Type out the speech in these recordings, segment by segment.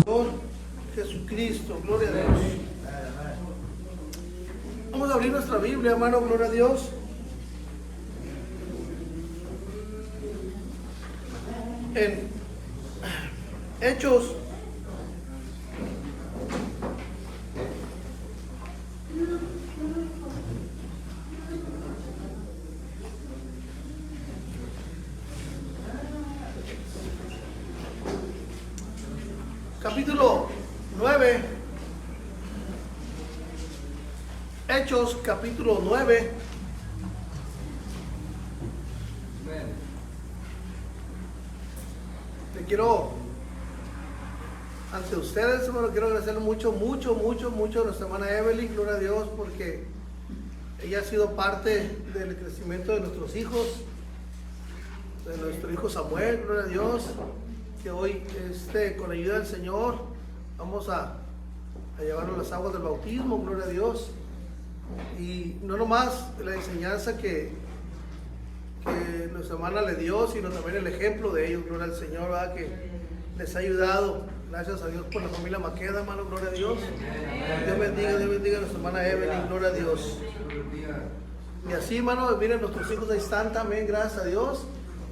Señor Jesucristo, gloria a Dios. Vamos a abrir nuestra Biblia, hermano, gloria a Dios. En Hechos, capítulo 9, Hechos capítulo 9. Te quiero, ante ustedes, hermano, quiero agradecerle mucho a nuestra hermana Evelyn, gloria a Dios, porque ella ha sido parte del crecimiento de nuestros hijos, de nuestro hijo Samuel, gloria a Dios, que hoy con la ayuda del Señor vamos a llevarnos las aguas del bautismo, gloria a Dios. Y no nomás la enseñanza que nuestra hermana le dio, sino también el ejemplo de ellos, gloria al Señor, ¿verdad? Que les ha ayudado. Gracias a Dios por la familia Maqueda, hermano, gloria a Dios. Dios bendiga a nuestra hermana Evelyn, gloria a Dios. Y así, hermano, miren, nuestros hijos ahí están también, gracias a Dios.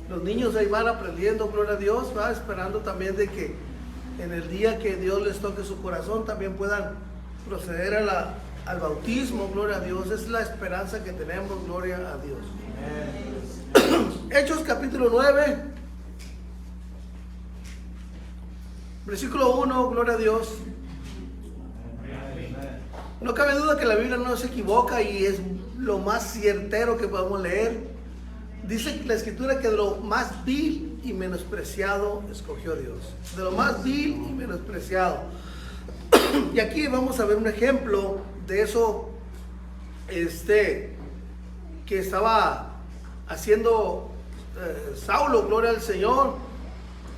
Los niños ahí van aprendiendo, gloria a Dios, ¿verdad? Esperando también de que en el día que Dios les toque su corazón también puedan proceder al bautismo, gloria a Dios. Es la esperanza que tenemos, gloria a Dios. Hechos capítulo 9, versículo 1, gloria a Dios. No cabe duda que la Biblia no se equivoca y es lo más certero que podemos leer. Dice la Escritura que de lo más vil y menospreciado escogió Dios. De lo más vil y menospreciado. Y aquí vamos a ver un ejemplo de eso que estaba haciendo Saulo, gloria al Señor.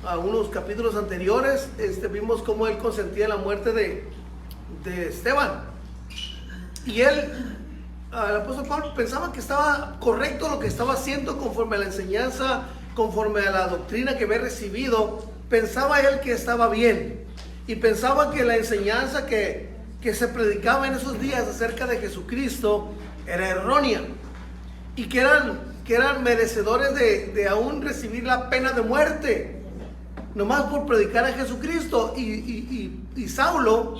Algunos capítulos anteriores vimos cómo él consentía la muerte de Esteban. Y el apóstol Pablo pensaba que estaba correcto lo que estaba haciendo conforme a la enseñanza, conforme a la doctrina que había recibido. Pensaba él que estaba bien y pensaba que la enseñanza que se predicaba en esos días acerca de Jesucristo era errónea y que eran merecedores de aún recibir la pena de muerte nomás por predicar a Jesucristo. Y Saulo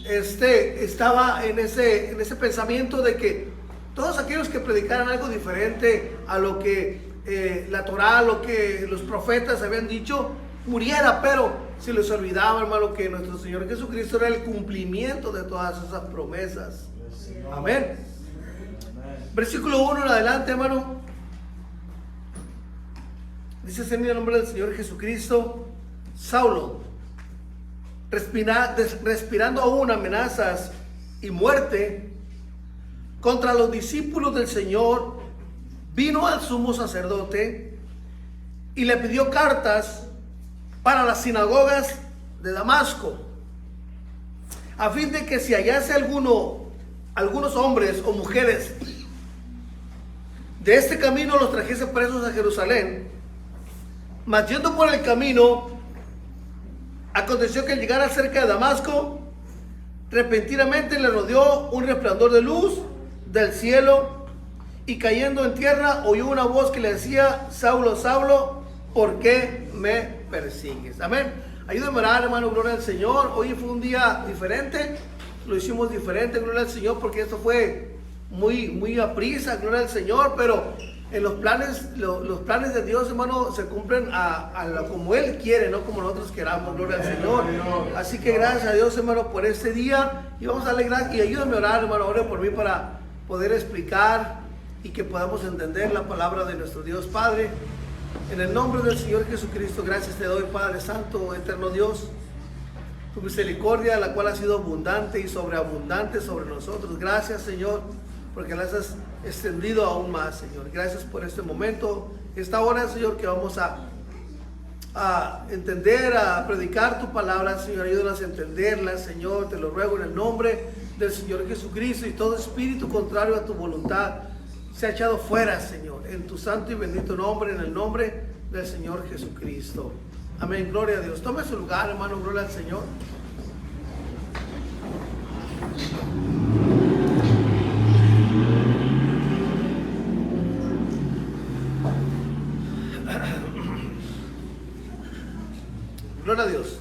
estaba en ese pensamiento de que todos aquellos que predicaran algo diferente a lo que la Torá, lo que los profetas habían dicho, muriera, pero se les olvidaba, hermano, que nuestro Señor Jesucristo era el cumplimiento de todas esas promesas. Amén. Versículo 1 en adelante, hermano. Dice así en el nombre del Señor Jesucristo: Saulo, respirando aún amenazas y muerte contra los discípulos del Señor, vino al sumo sacerdote y le pidió cartas para las sinagogas de Damasco, a fin de que si hallase algunos hombres o mujeres de este camino, los trajese presos a Jerusalén. Mas yendo por el camino, aconteció que al llegar cerca de Damasco, repentinamente le rodeó un resplandor de luz del cielo, y cayendo en tierra oyó una voz que le decía: Saulo, Saulo, ¿por qué me persigues? Amén. Ayúdame a orar, hermano, gloria al Señor. Hoy fue un día diferente, lo hicimos diferente, gloria al Señor, porque esto fue muy a prisa, gloria al Señor, pero en los planes de Dios, hermano, se cumplen como Él quiere, no como nosotros queramos, gloria al Señor. Así que gracias a Dios, hermano, por este día, y vamos a darle gracias, y ayúdame a orar, hermano, ore por mí para poder explicar y que podamos entender la palabra de nuestro Dios Padre. En el nombre del Señor Jesucristo, gracias te doy, Padre Santo, eterno Dios, tu misericordia, la cual ha sido abundante y sobreabundante sobre nosotros. Gracias, Señor, porque las has extendido aún más, Señor. Gracias por este momento, esta hora, Señor, que vamos a entender, a predicar tu palabra, Señor. Ayúdanos a entenderla, Señor, te lo ruego en el nombre del Señor Jesucristo, y todo espíritu contrario a tu voluntad se ha echado fuera, Señor, en tu santo y bendito nombre, en el nombre del Señor Jesucristo. Amén, gloria a Dios. Tome su lugar, hermano, gloria al Señor. Gloria a Dios.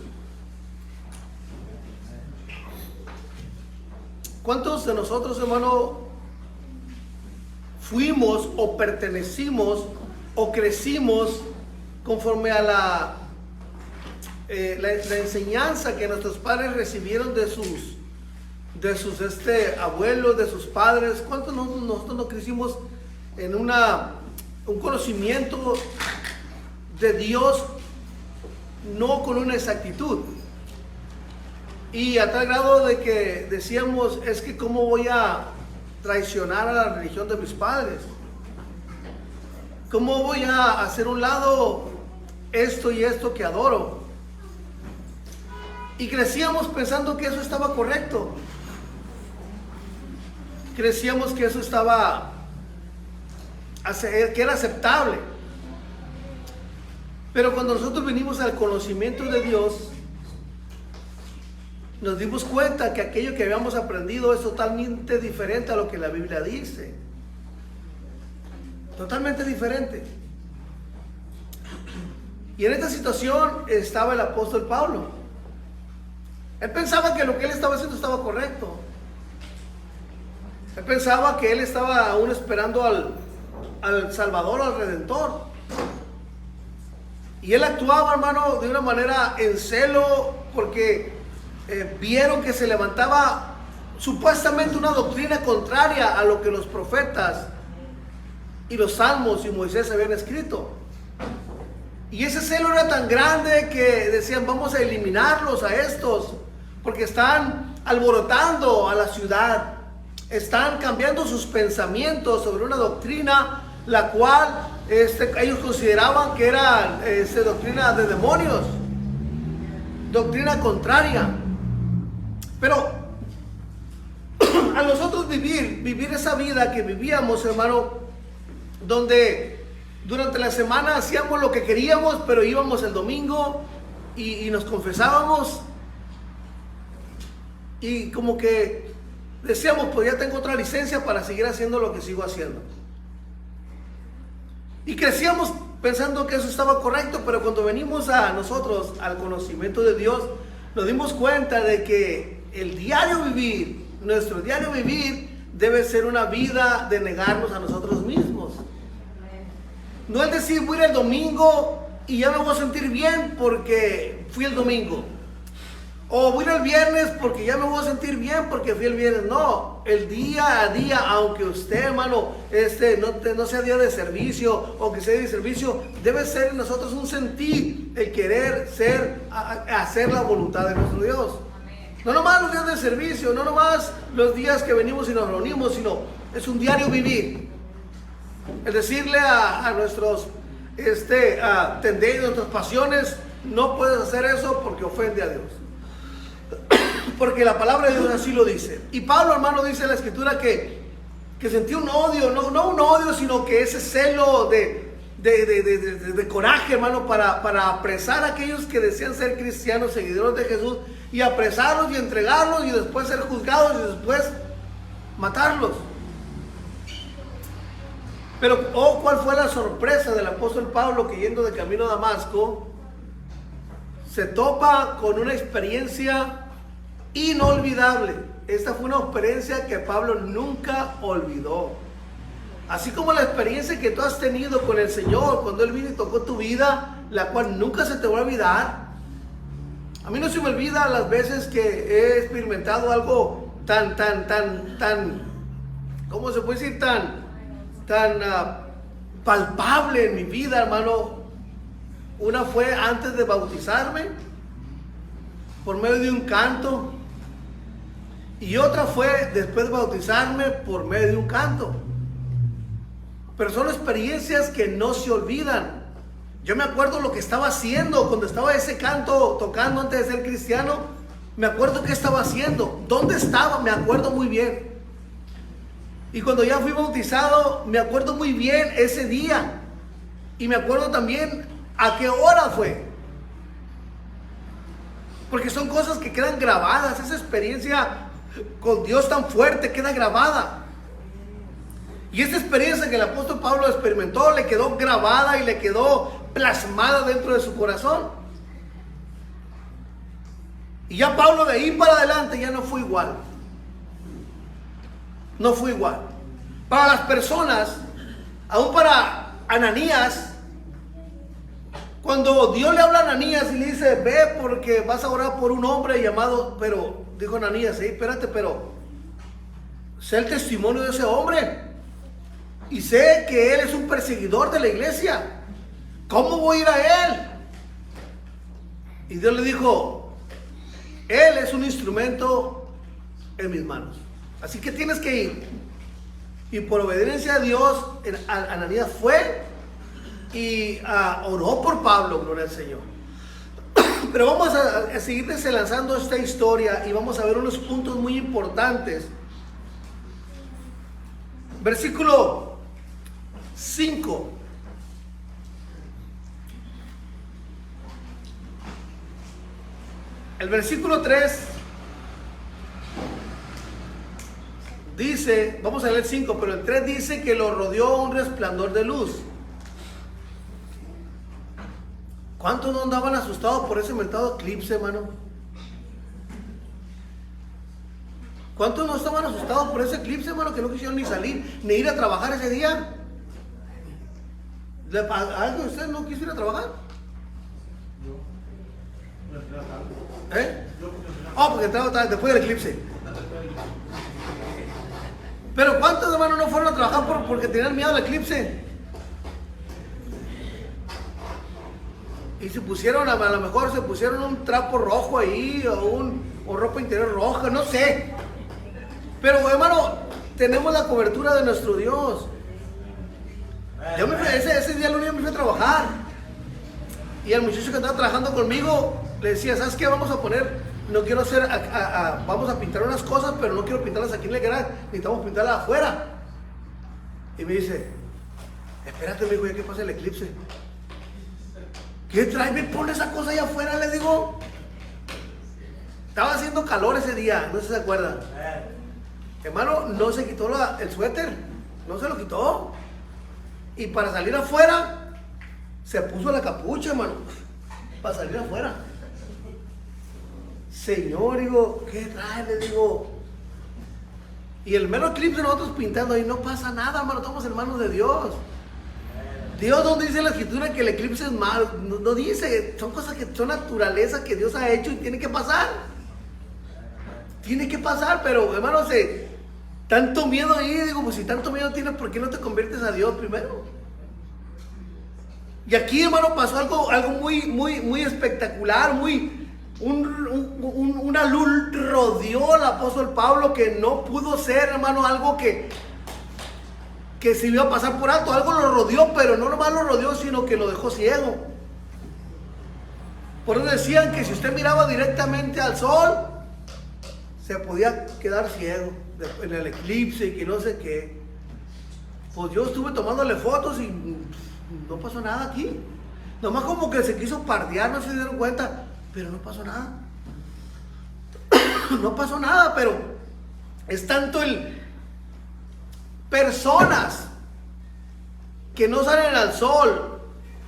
¿Cuántos de nosotros, hermano, fuimos o pertenecimos o crecimos conforme a la enseñanza que nuestros padres recibieron de sus abuelos, de sus padres? ¿Cuántos nosotros no crecimos en un conocimiento de Dios, no con una exactitud? Y a tal grado de que decíamos, es que cómo voy a traicionar a la religión de mis padres, cómo voy a hacer un lado esto y esto que adoro. Y crecíamos pensando que eso estaba correcto, crecíamos que eso estaba, que era aceptable. Pero cuando nosotros venimos al conocimiento de Dios, nos dimos cuenta que aquello que habíamos aprendido es totalmente diferente a lo que la Biblia dice. Totalmente diferente. Y en esta situación estaba el apóstol Pablo. Él pensaba que lo que él estaba haciendo estaba correcto. Él pensaba que él estaba aún esperando al Salvador, al Redentor. Y él actuaba, hermano, de una manera en celo, porque vieron que se levantaba supuestamente una doctrina contraria a lo que los profetas y los salmos y Moisés habían escrito. Y ese celo era tan grande que decían, vamos a eliminarlos a estos, porque están alborotando a la ciudad, están cambiando sus pensamientos sobre una doctrina la cual ellos consideraban que era doctrina de demonios, doctrina contraria. Pero a nosotros vivir esa vida que vivíamos, hermano, donde durante la semana hacíamos lo que queríamos, pero íbamos el domingo y nos confesábamos, y como que decíamos, pues ya tengo otra licencia para seguir haciendo lo que sigo haciendo. Y crecíamos pensando que eso estaba correcto, pero cuando venimos a nosotros al conocimiento de Dios, nos dimos cuenta de que el diario vivir, nuestro diario vivir, debe ser una vida de negarnos a nosotros mismos. No es decir, voy a ir el domingo y ya me voy a sentir bien porque fui el domingo. O voy a ir el viernes porque ya me voy a sentir bien porque fui el viernes. No, el día a día, aunque usted, hermano, no sea día de servicio o que sea de servicio, debe ser en nosotros un sentir, el querer hacer la voluntad de nuestro Dios. No nomás los días de servicio, no nomás los días que venimos y nos reunimos, sino es un diario vivir. Es decirle a nuestros tendencias, nuestras pasiones, no puedes hacer eso porque ofende a Dios. Porque la palabra de Dios así lo dice. Y Pablo, hermano, dice en la escritura que sentía un odio, no un odio, sino que ese celo de coraje, hermano, para apresar a aquellos que decían ser cristianos, seguidores de Jesús, y apresarlos y entregarlos y después ser juzgados y después matarlos. Pero, ¿cuál fue la sorpresa del apóstol Pablo que yendo de camino a Damasco se topa con una experiencia inolvidable? Esta fue una experiencia que Pablo nunca olvidó. Así como la experiencia que tú has tenido con el Señor cuando Él vino y tocó tu vida, la cual nunca se te va a olvidar. A mí no se me olvida las veces que he experimentado algo tan, ¿cómo se puede decir? Tan palpable en mi vida, hermano. Una fue antes de bautizarme, por medio de un canto. Y otra fue después de bautizarme por medio de un canto. Pero son experiencias que no se olvidan. Yo me acuerdo lo que estaba haciendo cuando estaba ese canto tocando antes de ser cristiano. Me acuerdo qué estaba haciendo, dónde estaba, me acuerdo muy bien. Y cuando ya fui bautizado, me acuerdo muy bien ese día. Y me acuerdo también a qué hora fue. Porque son cosas que quedan grabadas. Esa experiencia con Dios tan fuerte queda grabada. Y esta experiencia que el apóstol Pablo experimentó le quedó grabada y le quedó plasmada dentro de su corazón. Y ya Pablo de ahí para adelante ya no fue igual. No fue igual. Para las personas, aún para Ananías, cuando Dios le habla a Ananías y le dice, ve porque vas a orar por un hombre llamado, pero dijo Ananías, espérate, pero sé el testimonio de ese hombre y sé que él es un perseguidor de la iglesia. ¿Cómo voy a ir a él? Y Dios le dijo, él es un instrumento en mis manos, así que tienes que ir. Y por obediencia a Dios, Ananías fue y oró por Pablo, gloria al Señor. Pero vamos a seguir desenlazando esta historia y vamos a ver unos puntos muy importantes. Versículo 5. El versículo 3 dice, vamos a leer 5, pero el 3 dice que lo rodeó un resplandor de luz. ¿Cuántos no andaban asustados por ese mentado eclipse, hermano? ¿Cuántos no estaban asustados por ese eclipse, hermano, que no quisieron ni salir, ni ir a trabajar ese día? ¿Alguien de ustedes no quiso ir a trabajar? Porque entraba después del eclipse. Pero ¿cuántos hermanos no fueron a trabajar porque tenían miedo al eclipse? Y se pusieron, a lo mejor se pusieron un trapo rojo ahí, o ropa interior roja, no sé. Pero hermano, tenemos la cobertura de nuestro Dios. Yo ese día lunes me fui a trabajar. Y el muchacho que estaba trabajando conmigo le decía, ¿sabes qué? Vamos a poner, no quiero hacer, vamos a pintar unas cosas, pero no quiero pintarlas aquí en el garage, necesitamos pintarlas afuera. Y me dice, espérate, me dijo, ya que pasa el eclipse. ¿Qué trae? Me pone esa cosa allá afuera, le digo. Estaba haciendo calor ese día, no sé si se acuerdan. Hermano, no se quitó el suéter, no se lo quitó. Y para salir afuera, se puso la capucha, hermano, para salir afuera. Señor, digo, ¿qué trae? Le digo. Y el mero eclipse nosotros pintando ahí, no pasa nada, hermano, estamos hermanos de Dios. Dios, ¿dónde dice la escritura que el eclipse es malo? No dice, son cosas que son naturaleza que Dios ha hecho y tiene que pasar. Tiene que pasar, pero hermano, tanto miedo ahí, digo, pues si tanto miedo tienes, ¿por qué no te conviertes a Dios primero? Y aquí, hermano, pasó algo muy espectacular, una luz rodeó al apóstol Pablo que no pudo ser, hermano, algo que se iba a pasar por alto. Algo lo rodeó, pero no nomás lo rodeó, sino que lo dejó ciego. Por eso decían que si usted miraba directamente al sol, se podía quedar ciego en el eclipse y que no sé qué. Pues yo estuve tomándole fotos y no pasó nada aquí. Nomás como que se quiso pardear, no se dieron cuenta, pero no pasó nada. No pasó nada, pero es tanto personas que no salen al sol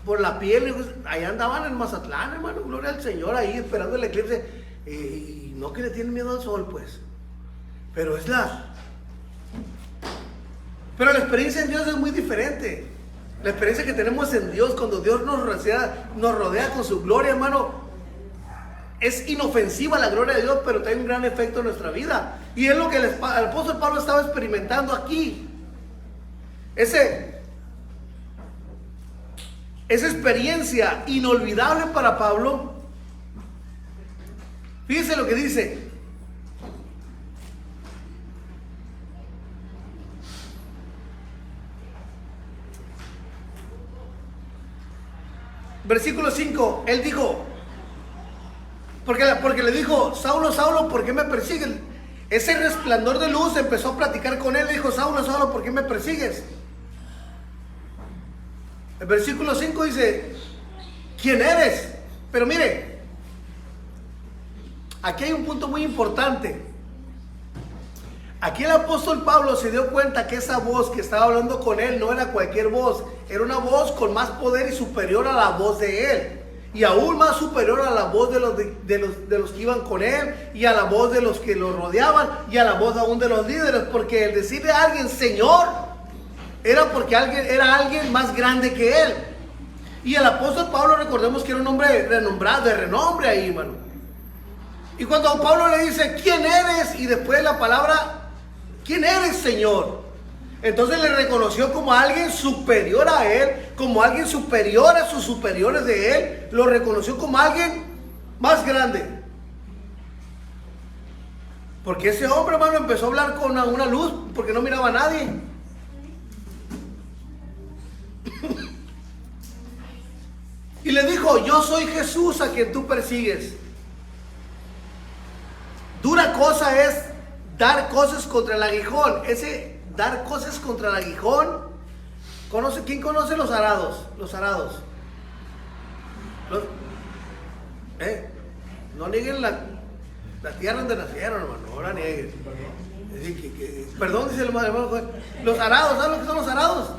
por la piel. Allá andaban en Mazatlán, hermano, gloria al Señor, ahí esperando el eclipse, y no que le tienen miedo al sol, pues, pero pero la experiencia en Dios es muy diferente. La experiencia que tenemos en Dios, cuando Dios nos rodea con su gloria, hermano, es inofensiva la gloria de Dios, pero tiene un gran efecto en nuestra vida. Y es lo que el apóstol Pablo estaba experimentando aquí. Esa experiencia inolvidable para Pablo. Fíjense lo que dice. Versículo 5, él dijo, porque le dijo, Saulo, Saulo, ¿por qué me persigues? Ese resplandor de luz empezó a platicar con él, le dijo, Saulo, Saulo, ¿por qué me persigues? El versículo 5 dice, ¿quién eres? Pero mire, Aquí hay un punto muy importante. Aquí el apóstol Pablo se dio cuenta que esa voz que estaba hablando con él no era cualquier voz, era una voz con más poder y superior a la voz de él, y aún más superior a la voz de los que iban con él, y a la voz de los que lo rodeaban, y a la voz aún de los líderes, porque el decirle a alguien Señor era porque era alguien más grande que él. Y el apóstol Pablo, recordemos que era un hombre renombrado, de renombre ahí, hermano. Y cuando Pablo le dice ¿quién eres? Y después la palabra ¿quién eres, Señor? Entonces le reconoció como alguien superior a él, como alguien superior a sus superiores de él. Lo reconoció como alguien más grande. Porque ese hombre, hermano, empezó a hablar con una luz porque no miraba a nadie. Y le dijo, yo soy Jesús a quien tú persigues. Dura cosa es dar cosas contra el aguijón. Ese dar cosas contra el aguijón. ¿Quién conoce los arados? Los arados. No nieguen la tierra donde nacieron, hermano. No la nieguen. Perdón, dice el hermano. Los arados, ¿saben lo que son los arados?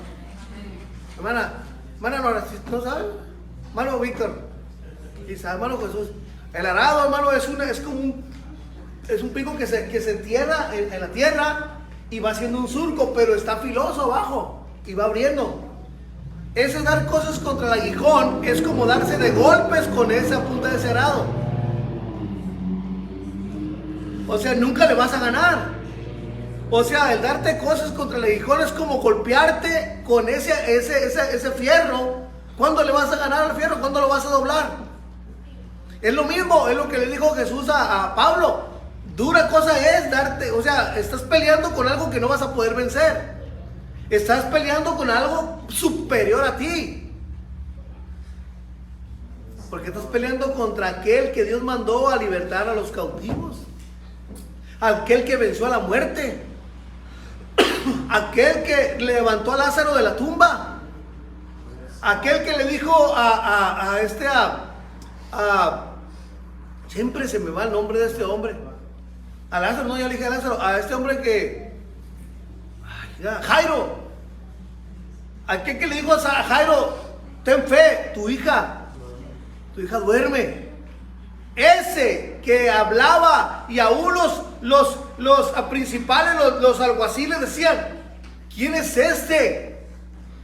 Hermana Nora, ¿no saben? Hermano Víctor, quizás, hermano Jesús. El arado, hermano, es un pico que se entierra en la tierra y va haciendo un surco, pero está filoso abajo y va abriendo. Ese dar cosas contra el aguijón es como darse de golpes con esa punta de ese arado. O sea, nunca le vas a ganar. O sea, el darte cosas contra el aguijón es como golpearte con ese fierro. ¿Cuándo le vas a ganar al fierro? ¿Cuándo lo vas a doblar? Es lo mismo, es lo que le dijo Jesús a Pablo. Dura cosa es darte, o sea, estás peleando con algo que no vas a poder vencer. Estás peleando con algo superior a ti. Porque estás peleando contra aquel que Dios mandó a libertar a los cautivos. Aquel que venció a la muerte. Aquel que levantó a Lázaro de la tumba. Aquel que le dijo siempre se me va el nombre de este hombre. A Lázaro, no, ya le dije a Lázaro, a este hombre que... Jairo. Aquel que le dijo a Jairo, ten fe, tu hija duerme. Ese que hablaba y aún los principales, los alguaciles decían, ¿quién es este?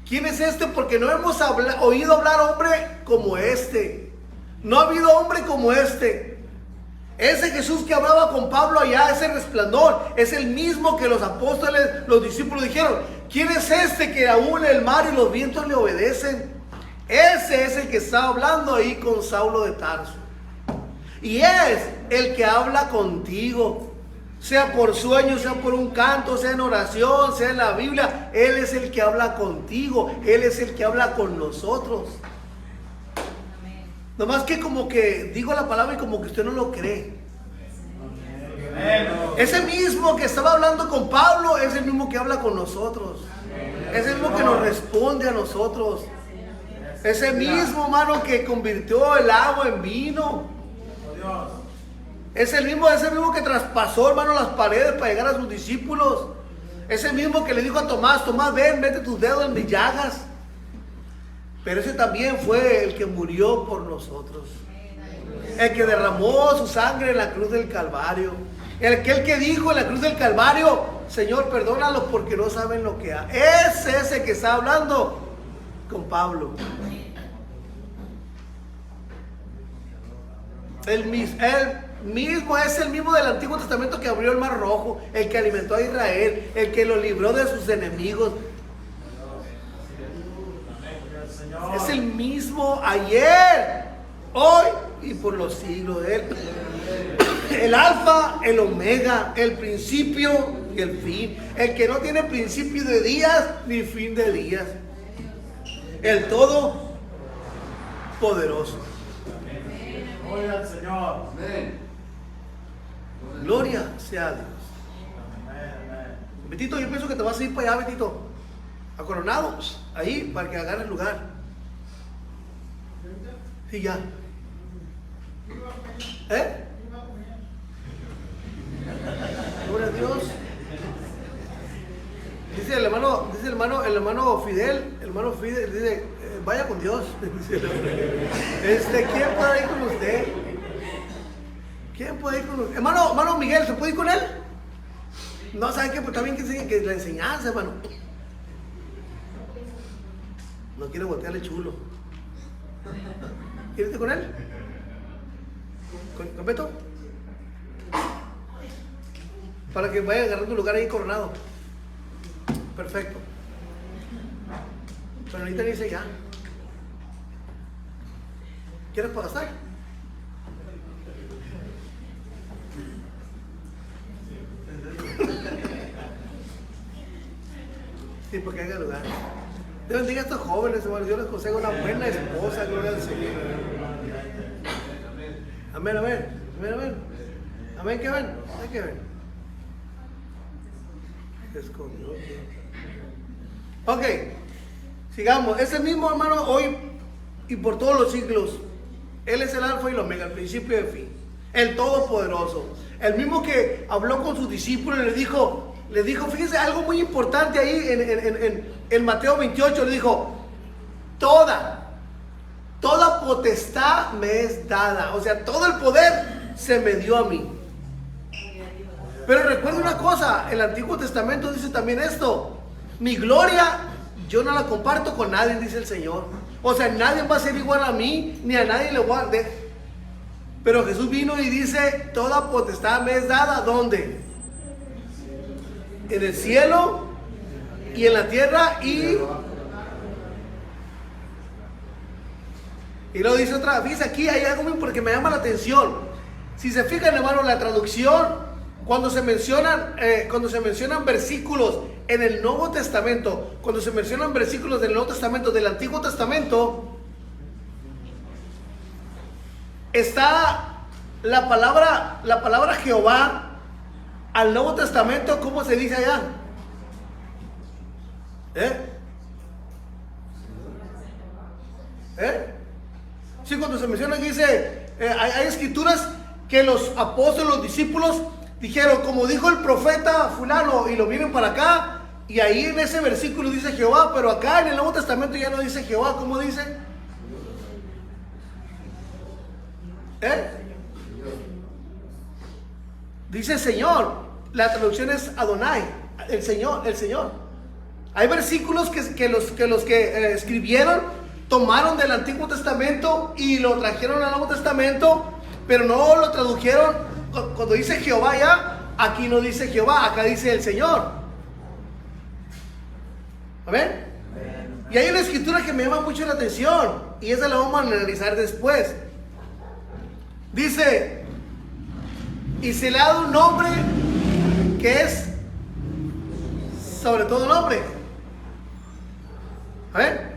¿Quién es este? Porque no hemos oído hablar hombre como este. No ha habido hombre como este. Ese Jesús que hablaba con Pablo allá, ese resplandor, es el mismo que los apóstoles, los discípulos dijeron, ¿quién es este que aún el mar y los vientos le obedecen? Ese es el que está hablando ahí con Saulo de Tarso. Y es el que habla contigo. Sea por sueño, sea por un canto, sea en oración, sea en la Biblia. Él es el que habla contigo. Él es el que habla con nosotros. Nomás que como que digo la palabra y como que usted no lo cree. Ese mismo que estaba hablando con Pablo es el mismo que habla con nosotros. Es el mismo que nos responde a nosotros. Ese mismo, hermano, que convirtió el agua en vino. Es el mismo que traspasó, hermano, las paredes para llegar a sus discípulos. Es el mismo que le dijo a Tomás, ven, mete tus dedos en mis llagas. Pero ese también fue el que murió por nosotros. El que derramó su sangre en la cruz del Calvario. El que dijo en la cruz del Calvario, Señor, perdónalos porque no saben lo que hacen. Es ese que está hablando con Pablo. Él mismo es el mismo del Antiguo Testamento que abrió el Mar Rojo, el que alimentó a Israel, el que lo libró de sus enemigos. Es el mismo ayer, hoy y por los siglos. El alfa, el omega, el principio y el fin. El que no tiene principio de días ni fin de días. El todopoderoso. Gloria al Señor. Gloria sea a Dios. Betito, yo pienso que te vas a ir para allá, Betito. A Coronado, ahí, para que agarres lugar. Sí, ya. Dios. Dice el hermano Fidel, dice, vaya con Dios. ¿Quién puede ir con usted? ¿Quién puede ir con usted? Hermano Miguel, ¿se puede ir con él? No, ¿sabe qué? Pues también que la enseñanza, hermano. No quiere voltearle chulo. ¿Quieres ir con él? ¿Con Beto? Para que vaya agarrando un lugar ahí coronado. Perfecto. Pero ahorita dice ya. ¿Quieres pasar? Sí, porque haya lugar. Dios bendiga a estos jóvenes, hermano. Dios les conceda una buena esposa, gloria al Señor. Amén, amén. Amén, amén. Amén, que ven. Amén, que ven. Escondió. Ok, sigamos. Es el mismo, hermano, hoy y por todos los siglos. Él es el alfa y el omega, el principio y el fin, el todopoderoso, el mismo que habló con sus discípulos y le dijo, fíjense algo muy importante ahí en Mateo 28, le dijo, toda potestad me es dada, o sea, todo el poder se me dio a mí. Pero recuerda una cosa, el Antiguo Testamento dice también esto, mi gloria yo no la comparto con nadie, dice el Señor. O sea, nadie va a ser igual a mí, ni a nadie le voy a dar. Pero Jesús vino y dice, toda potestad me es dada, ¿dónde? En el cielo y en la tierra y luego dice otra, fíjense aquí hay algo muy porque me llama la atención. Si se fijan, hermano, la traducción, cuando se mencionan versículos en el Nuevo Testamento, cuando se mencionan versículos del Nuevo Testamento, del Antiguo Testamento, está la palabra Jehová al Nuevo Testamento, ¿cómo se dice allá? Sí, cuando se menciona que dice, hay escrituras que los apóstoles, los discípulos dijeron, como dijo el profeta fulano, y lo vienen para acá, y ahí en ese versículo dice Jehová, pero acá en el Nuevo Testamento ya no dice Jehová, ¿cómo dice? Dice Señor, la traducción es Adonai, el Señor. Hay versículos que los que escribieron tomaron del Antiguo Testamento y lo trajeron al Nuevo Testamento, pero no lo tradujeron. Cuando dice Jehová ya, aquí no dice Jehová, acá dice el Señor. ¿Amén? Y hay una escritura que me llama mucho la atención, y esa la vamos a analizar después. Dice, y se le ha dado un nombre que es sobre todo nombre. ¿Amén?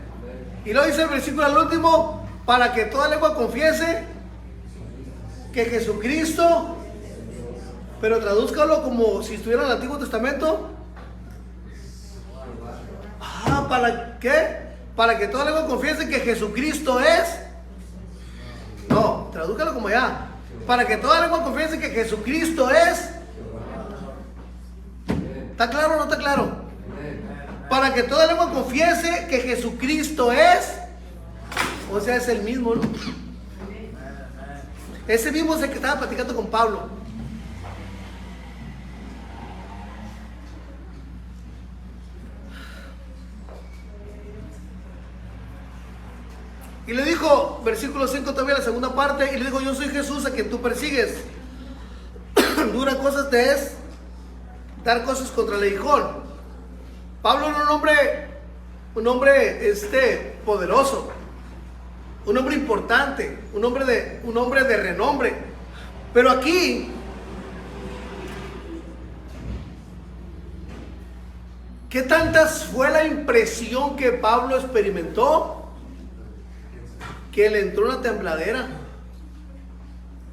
Y luego dice el versículo al último, para que toda lengua confiese que Jesucristo, pero tradúzcalo como si estuviera en el Antiguo Testamento. ¿Para qué? Para que toda lengua confiese que Jesucristo es. No, tradúzcalo como allá. Para que toda lengua confiese que Jesucristo es. ¿Está claro o no está claro? Para que toda lengua confiese que Jesucristo es. O sea, es el mismo, ¿no? Ese mismo es el que estaba platicando con Pablo. Y le dijo, versículo 5 todavía la segunda parte, y le dijo, yo soy Jesús a quien tú persigues. Dura cosas te es dar cosas contra el aguijón. Pablo era un hombre poderoso, un hombre importante, un hombre de renombre. Pero aquí ¿qué tantas fue la impresión que Pablo experimentó? Que le entró una tembladera,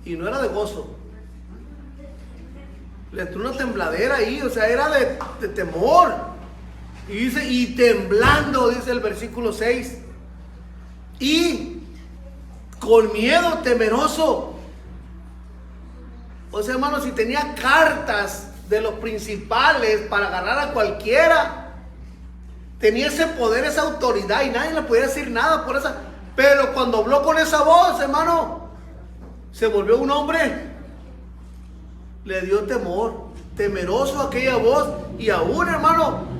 y no era de gozo, le entró una tembladera ahí, o sea, era de temor. Y dice, y temblando, dice el versículo 6, y con miedo, temeroso. O sea, hermano, si tenía cartas de los principales para agarrar a cualquiera. Tenía ese poder, esa autoridad, y nadie le podía decir nada por esa. Pero cuando habló con esa voz, hermano, se volvió un hombre. Le dio temor, temeroso a aquella voz. Y aún, hermano,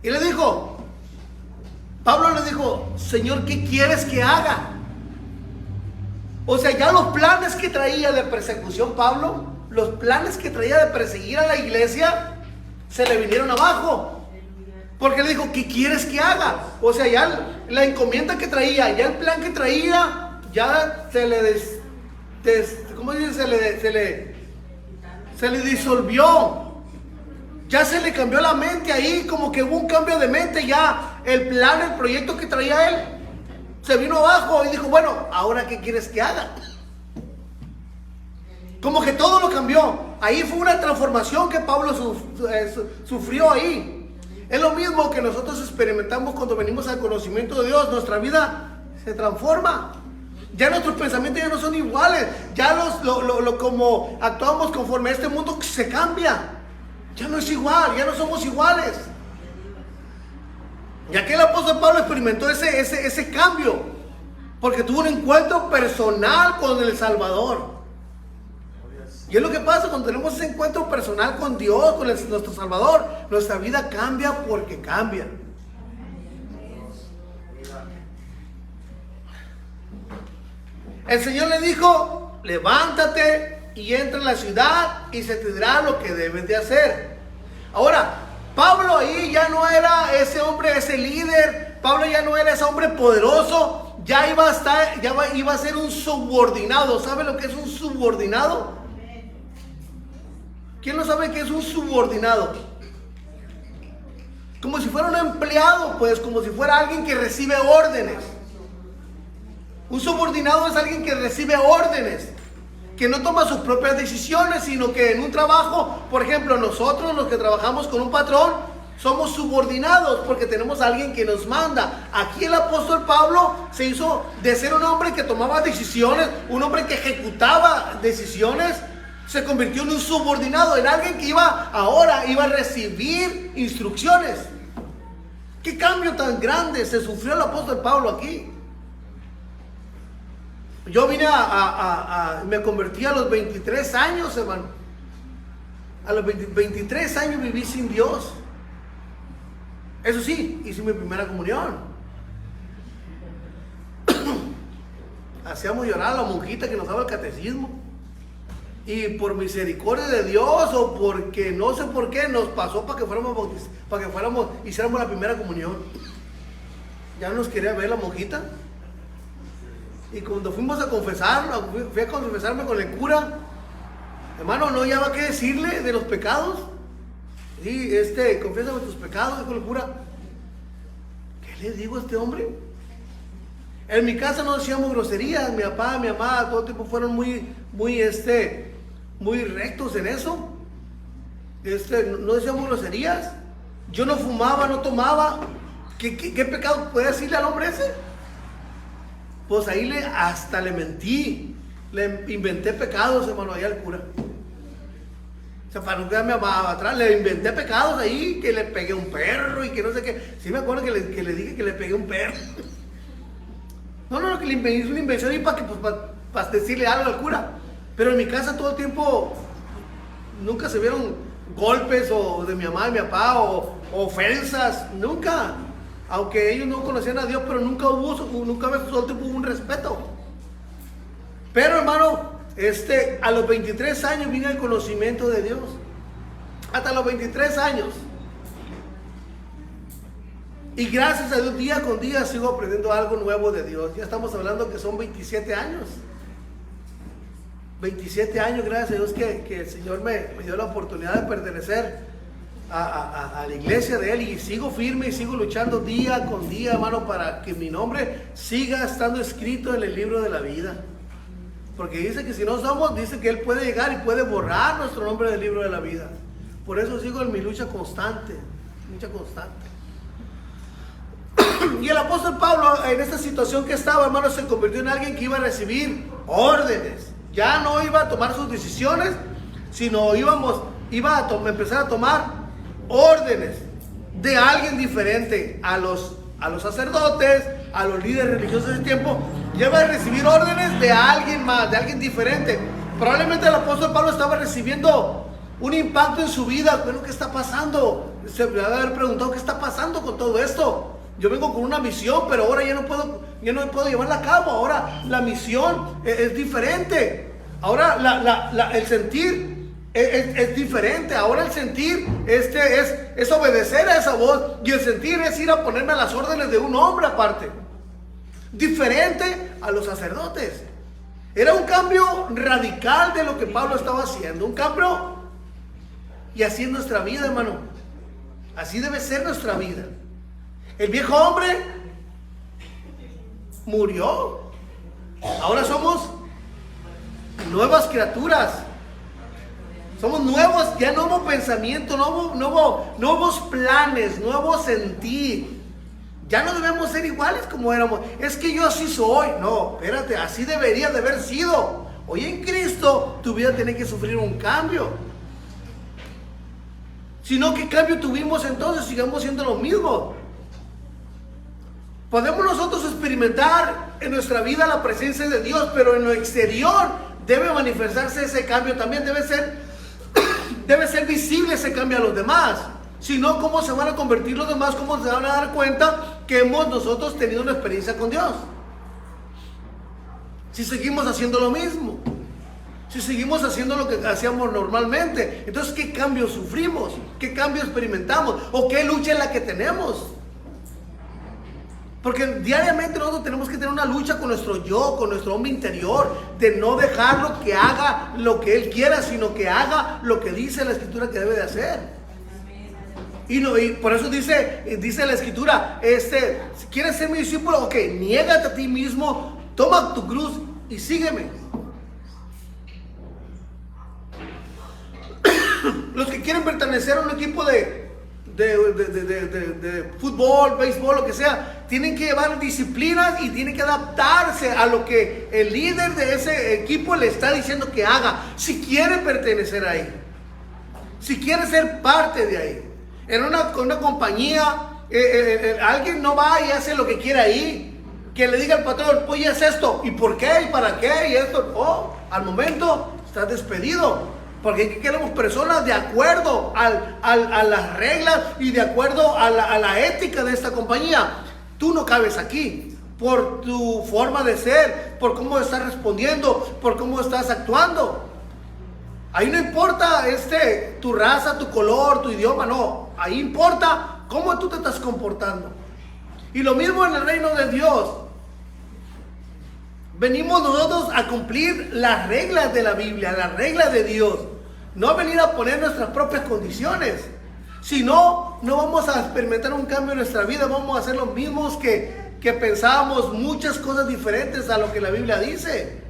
y le dijo, Pablo le dijo, Señor, ¿qué quieres que haga? O sea, ya los planes que traía de persecución Pablo, los planes que traía de perseguir a la iglesia, se le vinieron abajo. Porque le dijo, ¿qué quieres que haga? O sea, ya la encomienda que traía, ya el plan que traía, ya se le ¿cómo dice? Se le disolvió. Ya se le cambió la mente ahí, como que hubo un cambio de mente. Ya el plan, el proyecto que traía él, se vino abajo y dijo, bueno, ¿ahora qué quieres que haga? Como que todo lo cambió. Ahí fue una transformación que Pablo sufrió ahí. Es lo mismo que nosotros experimentamos cuando venimos al conocimiento de Dios. Nuestra vida se transforma. Ya nuestros pensamientos ya no son iguales. Ya como actuamos conforme a este mundo se cambia. Ya no es igual, ya no somos iguales. Y aquel apóstol Pablo experimentó ese cambio, porque tuvo un encuentro personal con el Salvador. Y es lo que pasa cuando tenemos ese encuentro personal con Dios, con nuestro Salvador. Nuestra vida cambia porque cambia. El Señor le dijo, levántate y entra en la ciudad y se te dirá lo que debes de hacer. Ahora, Pablo ahí ya no era ese hombre, ese líder. Pablo ya no era ese hombre poderoso. Ya iba a ser un subordinado. ¿Sabe lo que es un subordinado? ¿Quién no sabe qué es un subordinado? Como si fuera un empleado, pues, como si fuera alguien que recibe órdenes. Un subordinado es alguien que recibe órdenes, que no toma sus propias decisiones, sino que en un trabajo, por ejemplo, nosotros los que trabajamos con un patrón, somos subordinados porque tenemos a alguien que nos manda. Aquí el apóstol Pablo se hizo de ser un hombre que tomaba decisiones, un hombre que ejecutaba decisiones, se convirtió en un subordinado, en alguien que ahora iba a recibir instrucciones. ¿Qué cambio tan grande se sufrió el apóstol Pablo aquí? Yo vine me convertí a los 23 años, hermano. A los 23 años viví sin Dios. Eso sí, hice mi primera comunión. Hacíamos llorar a la monjita que nos daba el catecismo. Y por misericordia de Dios, o porque no sé por qué, nos pasó para que hiciéramos la primera comunión. Ya nos quería ver la monjita. Y cuando fuimos a confesar, fui a confesarme con el cura, hermano, no había qué decirle de los pecados. Sí, confiésame tus pecados, dijo el cura. ¿Qué le digo a este hombre? En mi casa no decíamos groserías, mi papá, mi mamá, todo el tiempo fueron muy rectos en eso. No decíamos groserías. Yo no fumaba, no tomaba. ¿Qué pecado puede decirle al hombre ese? Pues ahí hasta le mentí, le inventé pecados, hermano, ahí al cura. O sea, para no quedarme atrás, le inventé pecados ahí, que le pegué a un perro y que no sé qué. Sí me acuerdo que le dije que le pegué a un perro. No, que le hice una invención ahí para decirle algo al cura. Pero en mi casa todo el tiempo nunca se vieron golpes o de mi mamá y mi papá o ofensas, nunca. Aunque ellos no conocían a Dios, pero nunca hubo un respeto. Pero hermano, a los 23 años vine al conocimiento de Dios. Hasta los 23 años. Y gracias a Dios, día con día sigo aprendiendo algo nuevo de Dios. Ya estamos hablando que son 27 años. 27 años, gracias a Dios, que el Señor me dio la oportunidad de pertenecer a la iglesia de Él, y sigo firme y sigo luchando día con día, hermano, para que mi nombre siga estando escrito en el libro de la vida. Porque dice que si no somos, dice que Él puede llegar y puede borrar nuestro nombre del libro de la vida. Por eso sigo en mi lucha constante, Y el apóstol Pablo, en esta situación que estaba, hermanos, se convirtió en alguien que iba a recibir órdenes. Ya no iba a tomar sus decisiones, sino iba a empezar a tomar órdenes de alguien diferente a los sacerdotes, a los líderes religiosos de ese tiempo. Ya iba a recibir órdenes de alguien más, de alguien diferente. Probablemente el apóstol Pablo estaba recibiendo un impacto en su vida. ¿Qué es lo que está pasando? Se debe haber preguntado, ¿qué está pasando con todo esto? Yo vengo con una misión, pero ahora ya no puedo llevarla a cabo. Ahora la misión es diferente. Ahora el sentir es diferente. Ahora el sentir es obedecer a esa voz. Y el sentir es ir a ponerme a las órdenes de un hombre aparte. Diferente a los sacerdotes. Era un cambio radical de lo que Pablo estaba haciendo. Un cambio. Y así es nuestra vida, hermano. Así debe ser nuestra vida. El viejo hombre murió. Ahora somos nuevas criaturas. Somos nuevos, ya nuevo pensamiento, nuevos planes, nuevo sentir. Ya no debemos ser iguales como éramos. Es que yo así soy. No, espérate, así debería de haber sido. Hoy en Cristo tu vida tiene que sufrir un cambio. Si no, ¿qué cambio tuvimos entonces? Sigamos siendo lo mismo. Podemos nosotros experimentar en nuestra vida la presencia de Dios, pero en lo exterior debe manifestarse ese cambio también. Debe ser visible ese cambio a los demás. Si no, ¿cómo se van a convertir los demás? ¿Cómo se van a dar cuenta que hemos nosotros tenido una experiencia con Dios? Si seguimos haciendo lo mismo, si seguimos haciendo lo que hacíamos normalmente, entonces ¿qué cambio sufrimos? ¿Qué cambio experimentamos? ¿O qué lucha es la que tenemos? Porque diariamente nosotros tenemos que tener una lucha con nuestro yo, con nuestro hombre interior, de no dejarlo que haga lo que él quiera, sino que haga lo que dice la Escritura que debe de hacer. Y por eso dice la Escritura, si quieres ser mi discípulo, ok, niégate a ti mismo, toma tu cruz y sígueme. Los que quieren pertenecer a un equipo de fútbol, béisbol, lo que sea, tienen que llevar disciplinas y tienen que adaptarse a lo que el líder de ese equipo le está diciendo que haga, si quiere pertenecer ahí, si quiere ser parte de ahí. En una compañía, alguien no va y hace lo que quiere ahí, que le diga al patrón, oye, haz esto, ¿y por qué? ¿Y para qué? Y esto, al momento estás despedido. Porque queremos personas de acuerdo a las reglas y de acuerdo a la ética de esta compañía. Tú no cabes aquí por tu forma de ser, por cómo estás respondiendo, por cómo estás actuando. Ahí no importa tu raza, tu color, tu idioma, no. Ahí importa cómo tú te estás comportando. Y lo mismo en el reino de Dios. Venimos nosotros a cumplir las reglas de la Biblia, las reglas de Dios. No venir a poner nuestras propias condiciones. Si no, no vamos a experimentar un cambio en nuestra vida. Vamos a hacer los mismos que pensábamos muchas cosas diferentes a lo que la Biblia dice.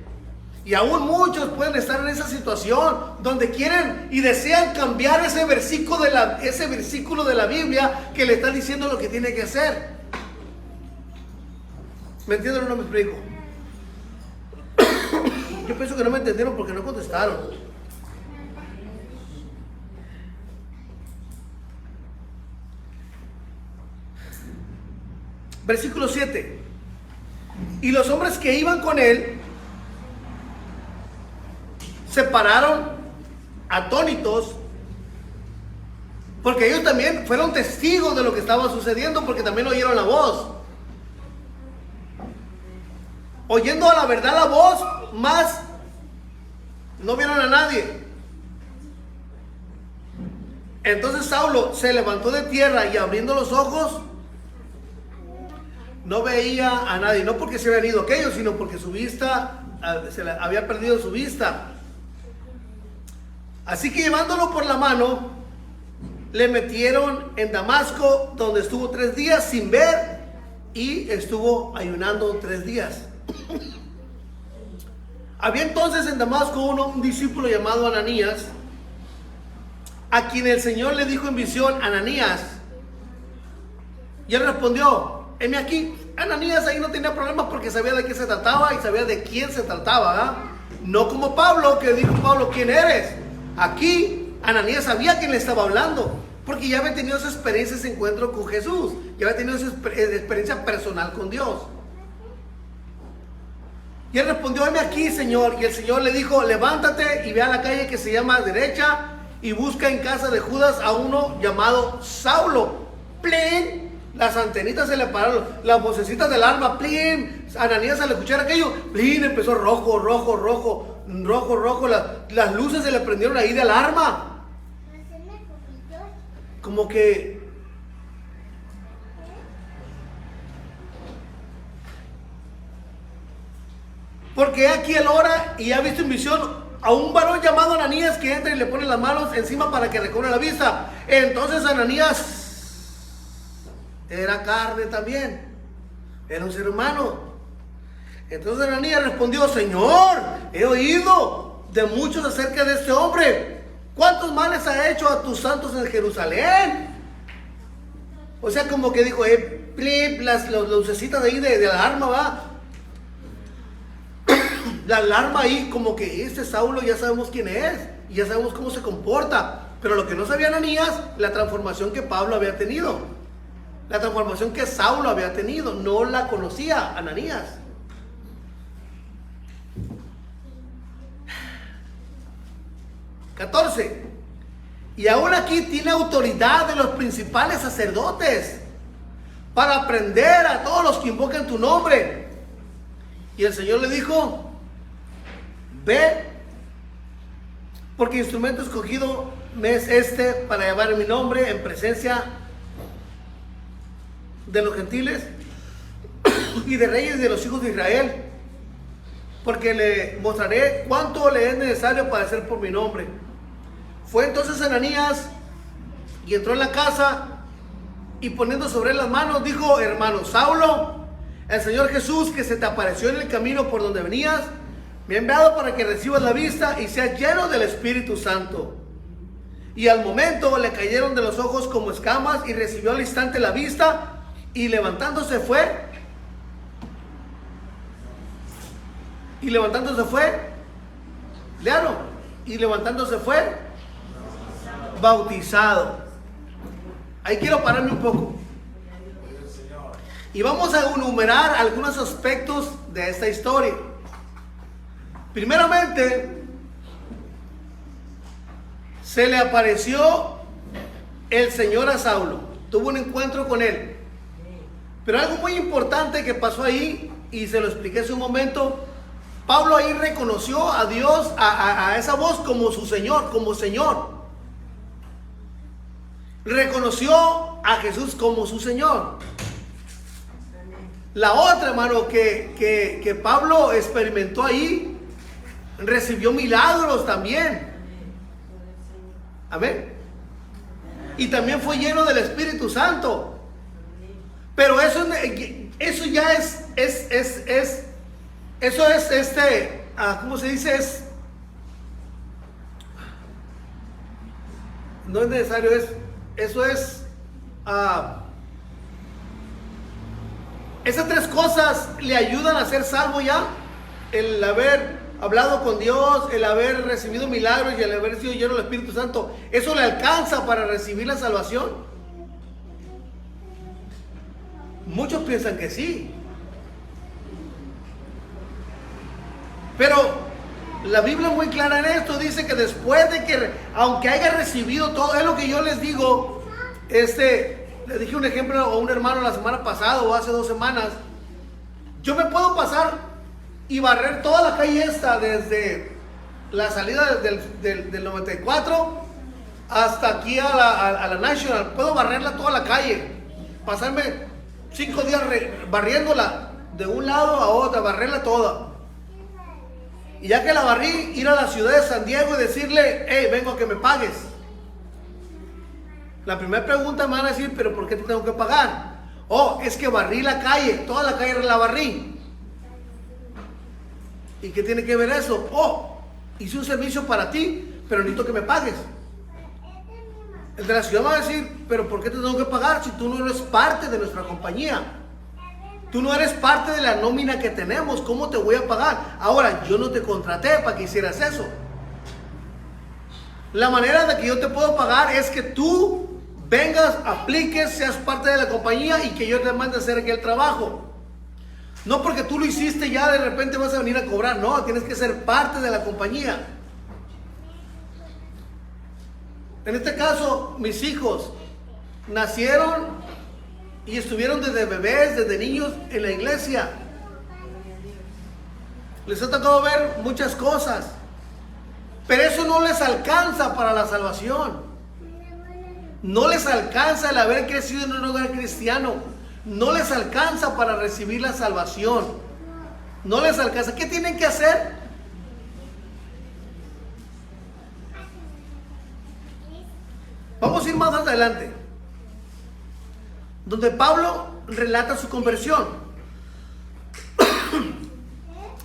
Y aún muchos pueden estar en esa situación donde quieren y desean cambiar ese versículo de la Biblia que le está diciendo lo que tiene que hacer. ¿Me entienden o no me explico? Yo pienso que no me entendieron porque no contestaron. Versículo 7. Y los hombres que iban con él se pararon atónitos, porque ellos también fueron testigos de lo que estaba sucediendo, porque también oyeron la voz. Oyendo a la verdad la voz, más no vieron a nadie. Entonces Saulo se levantó de tierra y abriendo los ojos no veía a nadie, no porque se habían ido aquellos, sino porque su vista, se le había perdido su vista. Así que llevándolo por la mano, le metieron en Damasco, donde estuvo 3 días sin ver y estuvo ayunando 3 días. Había entonces en Damasco un discípulo llamado Ananías, a quien el Señor le dijo en visión, Ananías. Y él respondió, heme aquí. Ananías ahí no tenía problemas porque sabía de qué se trataba y sabía de quién se trataba, ¿verdad? No como Pablo, que dijo Pablo, ¿quién eres? Aquí Ananías sabía quién le estaba hablando, porque ya había tenido esa experiencia, ese encuentro con Jesús, ya había tenido esa experiencia personal con Dios. Y él respondió, heme aquí, Señor. Y el Señor le dijo, levántate y ve a la calle que se llama derecha y busca en casa de Judas a uno llamado Saulo. ¡Plin! Las antenitas se le pararon, las vocecitas del alma, ¡plin! Ananías al escuchar aquello, ¡plin! Empezó rojo, las luces se le prendieron ahí de alarma. Como que porque aquí él ora y ha visto en visión a un varón llamado Ananías que entra y le pone las manos encima para que recobre la vista. Entonces Ananías era carne también, era un ser humano. Entonces Ananías respondió, Señor, he oído de muchos acerca de este hombre. ¿Cuántos males ha hecho a tus santos en Jerusalén? O sea, como que dijo, las lucecitas ahí de la alarma, va. La alarma ahí, como que este Saulo ya sabemos quién es, y ya sabemos cómo se comporta. Pero lo que no sabía Ananías, la transformación que Pablo había tenido, la transformación que Saulo había tenido, no la conocía Ananías. (14) Y aún aquí tiene autoridad de los principales sacerdotes para prender a todos los que invocan tu nombre. Y el Señor le dijo, ve, porque instrumento escogido me es este para llevar mi nombre en presencia de los gentiles y de reyes de los hijos de Israel, porque le mostraré cuánto le es necesario padecer por mi nombre. Fue entonces Ananías y entró en la casa y poniendo sobre él las manos dijo, hermano Saulo, el Señor Jesús que se te apareció en el camino por donde venías, me ha enviado para que recibas la vista y seas lleno del Espíritu Santo. Y al momento le cayeron de los ojos como escamas y recibió al instante la vista y levantándose fue. Léalo. Y levantándose fue bautizado. Ahí quiero pararme un poco. Y vamos a enumerar algunos aspectos de esta historia. Primeramente, se le apareció el Señor a Saulo. Tuvo un encuentro con él. Pero algo muy importante que pasó ahí, y se lo expliqué hace un momento, Pablo ahí reconoció a Dios, a esa voz como su Señor, como Señor. Reconoció a Jesús como su Señor. La otra, hermano, que Pablo experimentó ahí, recibió milagros también. Amén. Y también fue lleno del Espíritu Santo. Pero eso ya es ¿cómo se dice? No es necesario, esas tres cosas le ayudan a ser salvo ya. El haber hablado con Dios, el haber recibido milagros y el haber sido lleno del Espíritu Santo, ¿eso le alcanza para recibir la salvación? Muchos piensan que sí. Pero la Biblia es muy clara en esto. Dice que después de que, aunque haya recibido todo, es lo que yo les digo. Le dije un ejemplo a un hermano la semana pasada o hace 2 semanas. Yo me puedo pasar y barrer toda la calle esta, desde la salida del 94 hasta aquí a la National. Puedo barrerla toda la calle, pasarme 5 días barriéndola de un lado a otro, barrerla toda. Y ya que la barrí, ir a la ciudad de San Diego y decirle, hey, vengo a que me pagues. La primera pregunta me van a decir, pero ¿por qué te tengo que pagar? Oh, es que barrí la calle, toda la calle la barrí. ¿Y qué tiene que ver eso? Oh, hice un servicio para ti, pero necesito que me pagues. El de la ciudad va a decir, pero ¿por qué te tengo que pagar si tú no eres parte de nuestra compañía? Tú no eres parte de la nómina que tenemos. ¿Cómo te voy a pagar? Ahora, yo no te contraté para que hicieras eso. La manera de que yo te puedo pagar es que tú vengas, apliques, seas parte de la compañía y que yo te mande a hacer aquí el trabajo. No porque tú lo hiciste ya de repente vas a venir a cobrar. No, tienes que ser parte de la compañía. En este caso, mis hijos nacieron y estuvieron desde bebés, desde niños en la iglesia. Les ha tocado ver muchas cosas, pero eso no les alcanza para la salvación. No les alcanza el haber crecido en un hogar cristiano. No les alcanza para recibir la salvación. No les alcanza. ¿Qué tienen que hacer? Vamos a ir más adelante, donde Pablo relata su conversión.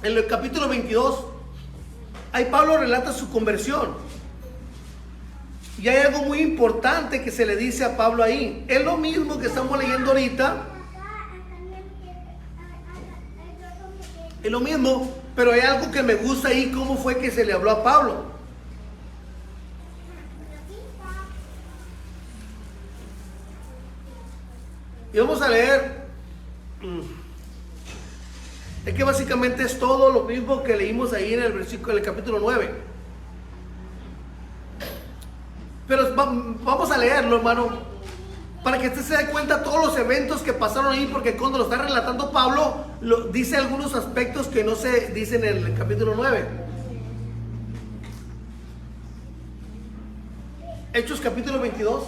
En el capítulo 22, ahí Pablo relata su conversión. Y hay algo muy importante que se le dice a Pablo ahí. Es lo mismo que estamos leyendo ahorita. Es lo mismo, pero hay algo que me gusta ahí, cómo fue que se le habló a Pablo. Y vamos a leer. Es que básicamente es todo lo mismo que leímos ahí en el versículo del capítulo 9. Pero vamos a leerlo, hermano, para que usted se dé cuenta de todos los eventos que pasaron ahí, porque cuando lo está relatando Pablo, dice algunos aspectos que no se dicen en el capítulo 9. Hechos capítulo 22.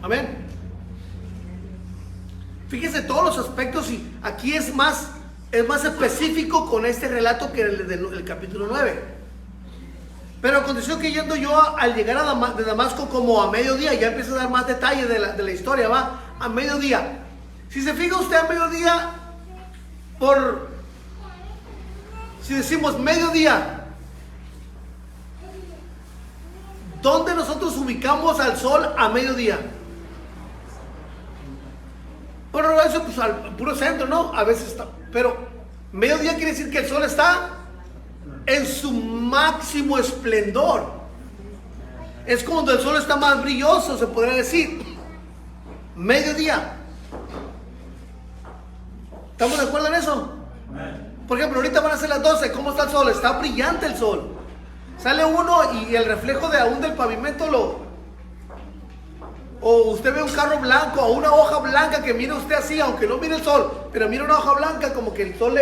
Amén. Fíjese todos los aspectos y aquí es más específico con este relato que el del capítulo 9. Pero aconteció que yendo yo al llegar de Damasco como a mediodía, ya empieza a dar más detalles de la historia, va a mediodía. Si se fija usted a mediodía, si decimos mediodía, ¿dónde nosotros ubicamos al sol a mediodía? Bueno, eso pues al puro centro, ¿no? A veces está, pero mediodía quiere decir que el sol está en su máximo esplendor. Es cuando el sol está más brilloso, se podría decir. Mediodía. ¿Estamos de acuerdo en eso? Por ejemplo, ahorita van a ser las 12. ¿Cómo está el sol? Está brillante el sol. Sale uno y el reflejo de aún del pavimento o usted ve un carro blanco o una hoja blanca que mira usted así, aunque no mire el sol, pero mira una hoja blanca, como que el sol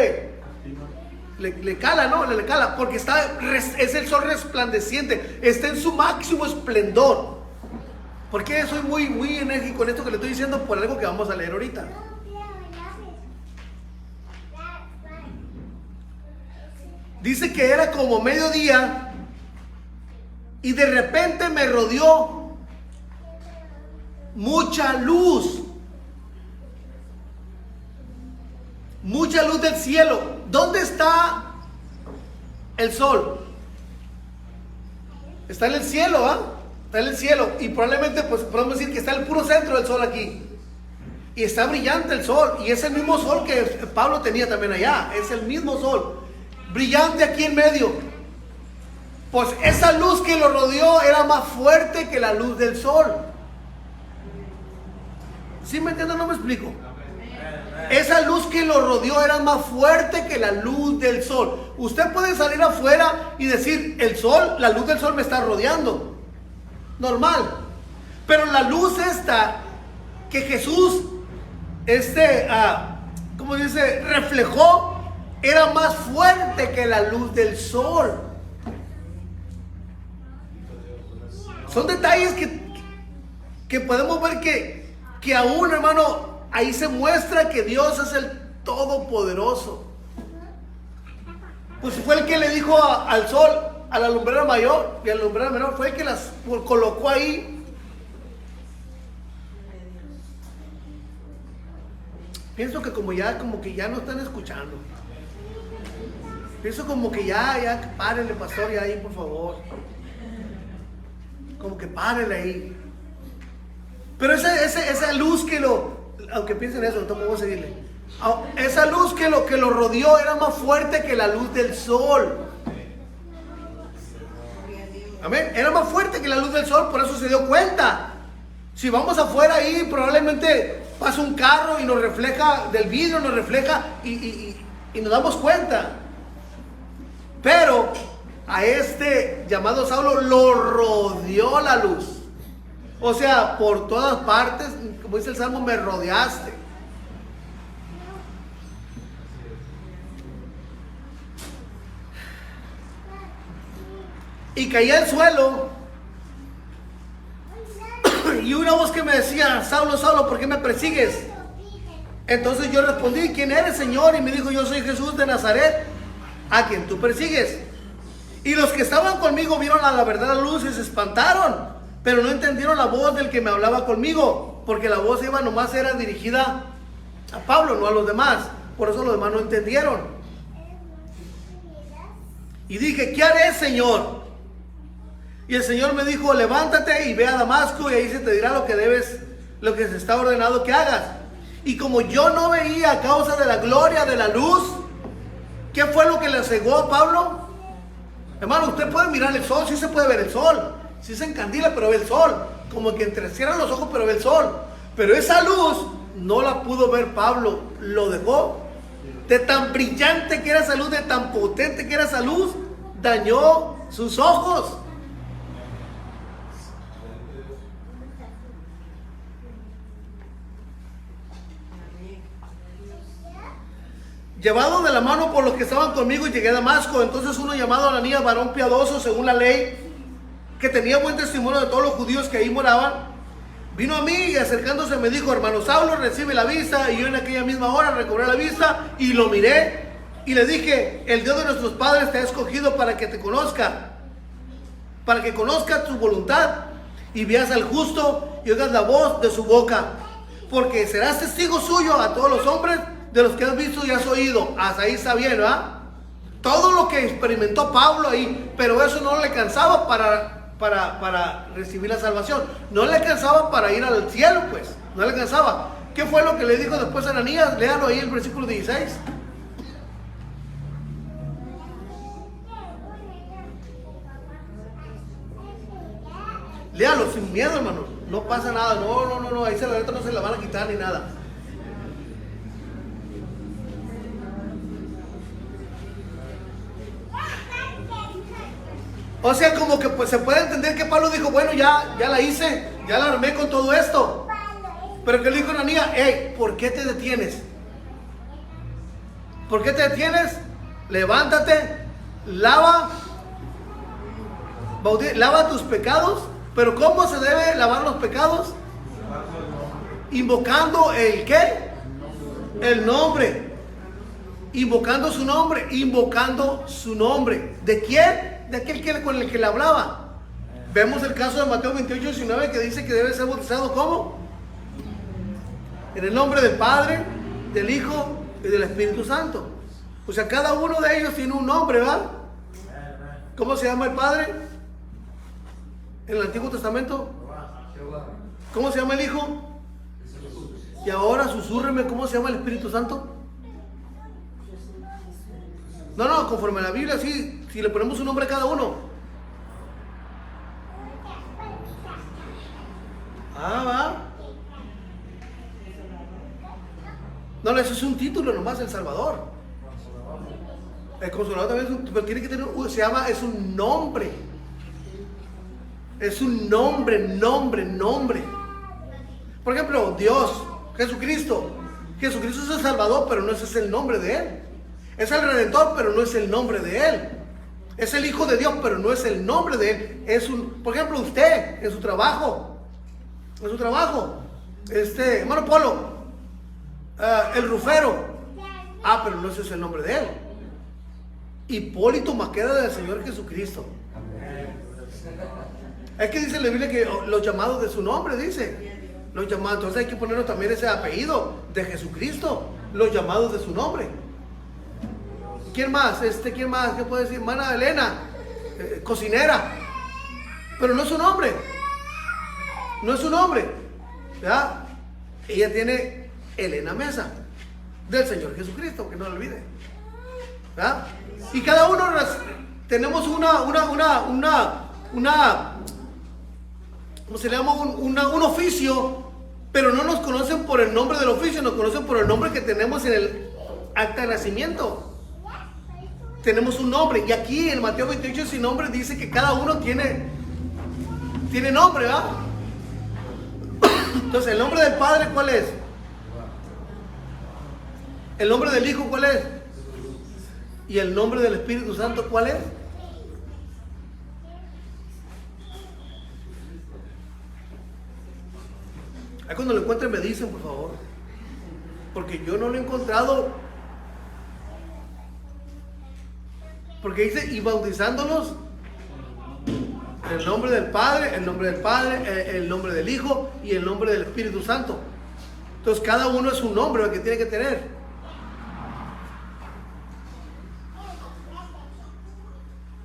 le cala, ¿no? Le cala, porque es el sol resplandeciente, está en su máximo esplendor. ¿Por qué soy muy enérgico en esto que le estoy diciendo? Por algo que vamos a leer ahorita. Dice que era como mediodía y de repente me rodeó mucha luz del cielo. ¿Dónde está el sol? Está en el cielo, ¿ah? Está en el cielo y probablemente pues podemos decir que está en el puro centro del sol aquí. Y está brillante el sol y es el mismo sol que Pablo tenía también allá. Es el mismo sol, brillante aquí en medio. Pues esa luz que lo rodeó era más fuerte que la luz del sol. ¿Sí me entiendo? No me explico. Esa luz que lo rodeó era más fuerte que la luz del sol. Usted puede salir afuera y decir, el sol, la luz del sol me está rodeando. Normal. Pero la luz esta que Jesús, como dice, reflejó, era más fuerte que la luz del sol. Son detalles que podemos ver que aún, hermano, ahí se muestra que Dios es el Todopoderoso. Pues fue el que le dijo al sol, a la lumbrera mayor y a la lumbrera menor, fue el que las colocó ahí. Pienso que como que ya no están escuchando. Pienso como que ya párenle, pastor, ya ahí, por favor. como que párele ahí. Pero esa luz que aunque piensen eso, no vamos a seguirle. Esa luz que lo rodeó era más fuerte que la luz del sol. Amén. Era más fuerte que la luz del sol, por eso se dio cuenta. Si vamos afuera ahí, probablemente pasa un carro y nos refleja del vidrio, nos refleja y nos damos cuenta. Pero a este llamado Saulo lo rodeó la luz. O sea, por todas partes, como dice el Salmo, me rodeaste. Y caí al suelo. Y una voz que me decía: Saulo, Saulo, ¿por qué me persigues? Entonces yo respondí: ¿quién eres, Señor? Y me dijo: yo soy Jesús de Nazaret, a quien tú persigues. Y los que estaban conmigo vieron a la verdad la luz y se espantaron, pero no entendieron la voz del que me hablaba conmigo, porque la voz nomás era dirigida a Pablo, no a los demás. Por eso los demás no entendieron. Y dije: ¿qué haré, Señor? Y el Señor me dijo: levántate y ve a Damasco, y ahí se te dirá lo que se está ordenado que hagas. Y como yo no veía a causa de la gloria de la luz, ¿qué fue lo que le cegó a Pablo? Hermano, usted puede mirar el sol, sí se puede ver el sol, sí se encandila, pero ve el sol, como que entrecierran los ojos, pero ve el sol. Pero esa luz no la pudo ver Pablo, lo dejó. De tan brillante que era esa luz, de tan potente que era esa luz, dañó sus ojos. Llevado de la mano por los que estaban conmigo, llegué a Damasco. Entonces uno llamado Ananías, varón piadoso según la ley, que tenía buen testimonio de todos los judíos que ahí moraban, vino a mí y acercándose me dijo: hermano Saulo, recibe la vista. Y yo en aquella misma hora recobré la vista y lo miré y le dije: el Dios de nuestros padres te ha escogido para que te conozca, para que conozca tu voluntad y veas al justo y oigas la voz de su boca, porque serás testigo suyo a todos los hombres de los que has visto y has oído. Hasta ahí está bien, ¿verdad? Todo lo que experimentó Pablo ahí, pero eso no le alcanzaba para recibir la salvación. No le alcanzaba para ir al cielo, pues. No le alcanzaba. ¿Qué fue lo que le dijo después a Ananías? Léalo ahí, el versículo 16. Léalo sin miedo, hermano. No pasa nada. No. Ahí la letra no se la van a quitar ni nada. O sea, como que pues se puede entender que Pablo dijo: bueno, ya la hice, ya la armé con todo esto. Pero que le dijo a Ananías: hey, ¿por qué te detienes? ¿Por qué te detienes? Levántate, lava tus pecados. Pero ¿cómo se debe lavar los pecados? Invocando el ¿qué? El nombre. Invocando su nombre. Invocando su nombre. ¿De quién? De aquel con el que le hablaba. Vemos el caso de Mateo 28:19 que dice que debe ser bautizado ¿cómo? En el nombre del Padre, del Hijo y del Espíritu Santo. O sea, cada uno de ellos tiene un nombre, ¿verdad? ¿Cómo se llama el Padre en el Antiguo Testamento? ¿Cómo se llama el Hijo? Y ahora susúrreme, ¿cómo se llama el Espíritu Santo? No, conforme a la Biblia, sí, si le ponemos un nombre a cada uno. Va. No, eso es un título nomás, el Salvador. El Consolador también pero tiene que tener, es un nombre. Es un nombre. Por ejemplo, Dios, Jesucristo. Jesucristo es el Salvador, pero no ese es el nombre de Él. Es el Redentor, pero no es el nombre de Él. Es el Hijo de Dios, pero no es el nombre de Él. Por ejemplo, usted, en su trabajo. Hermano Polo, el rufero. Pero no ese es el nombre de Él. Hipólito Maqueda del Señor Jesucristo. Es que dice la Biblia que los llamados de su nombre, dice. Los llamados, entonces hay que ponernos también ese apellido de Jesucristo. Los llamados de su nombre. ¿Quién más? ¿Quién más? ¿Qué puede decir? Hermana Elena, cocinera. Pero no es su nombre. no es su nombre, ¿verdad? Ella tiene Elena Mesa, del Señor Jesucristo, que no lo olvide, ¿verdad? Y cada uno tenemos ¿cómo se llama? Un oficio, pero no nos conocen por el nombre del oficio, nos conocen por el nombre que tenemos en el acta de nacimiento. Tenemos un nombre, y aquí en Mateo 28 sin nombre dice que cada uno tiene nombre, ¿verdad? Entonces, ¿el nombre del Padre cuál es? ¿El nombre del Hijo cuál es? ¿Y el nombre del Espíritu Santo cuál es? Ahí cuando lo encuentren me dicen, por favor, porque yo no lo he encontrado. Porque dice, y bautizándolos en el nombre del Padre, el nombre del Hijo y el nombre del Espíritu Santo. Entonces cada uno es un nombre el que tiene que tener.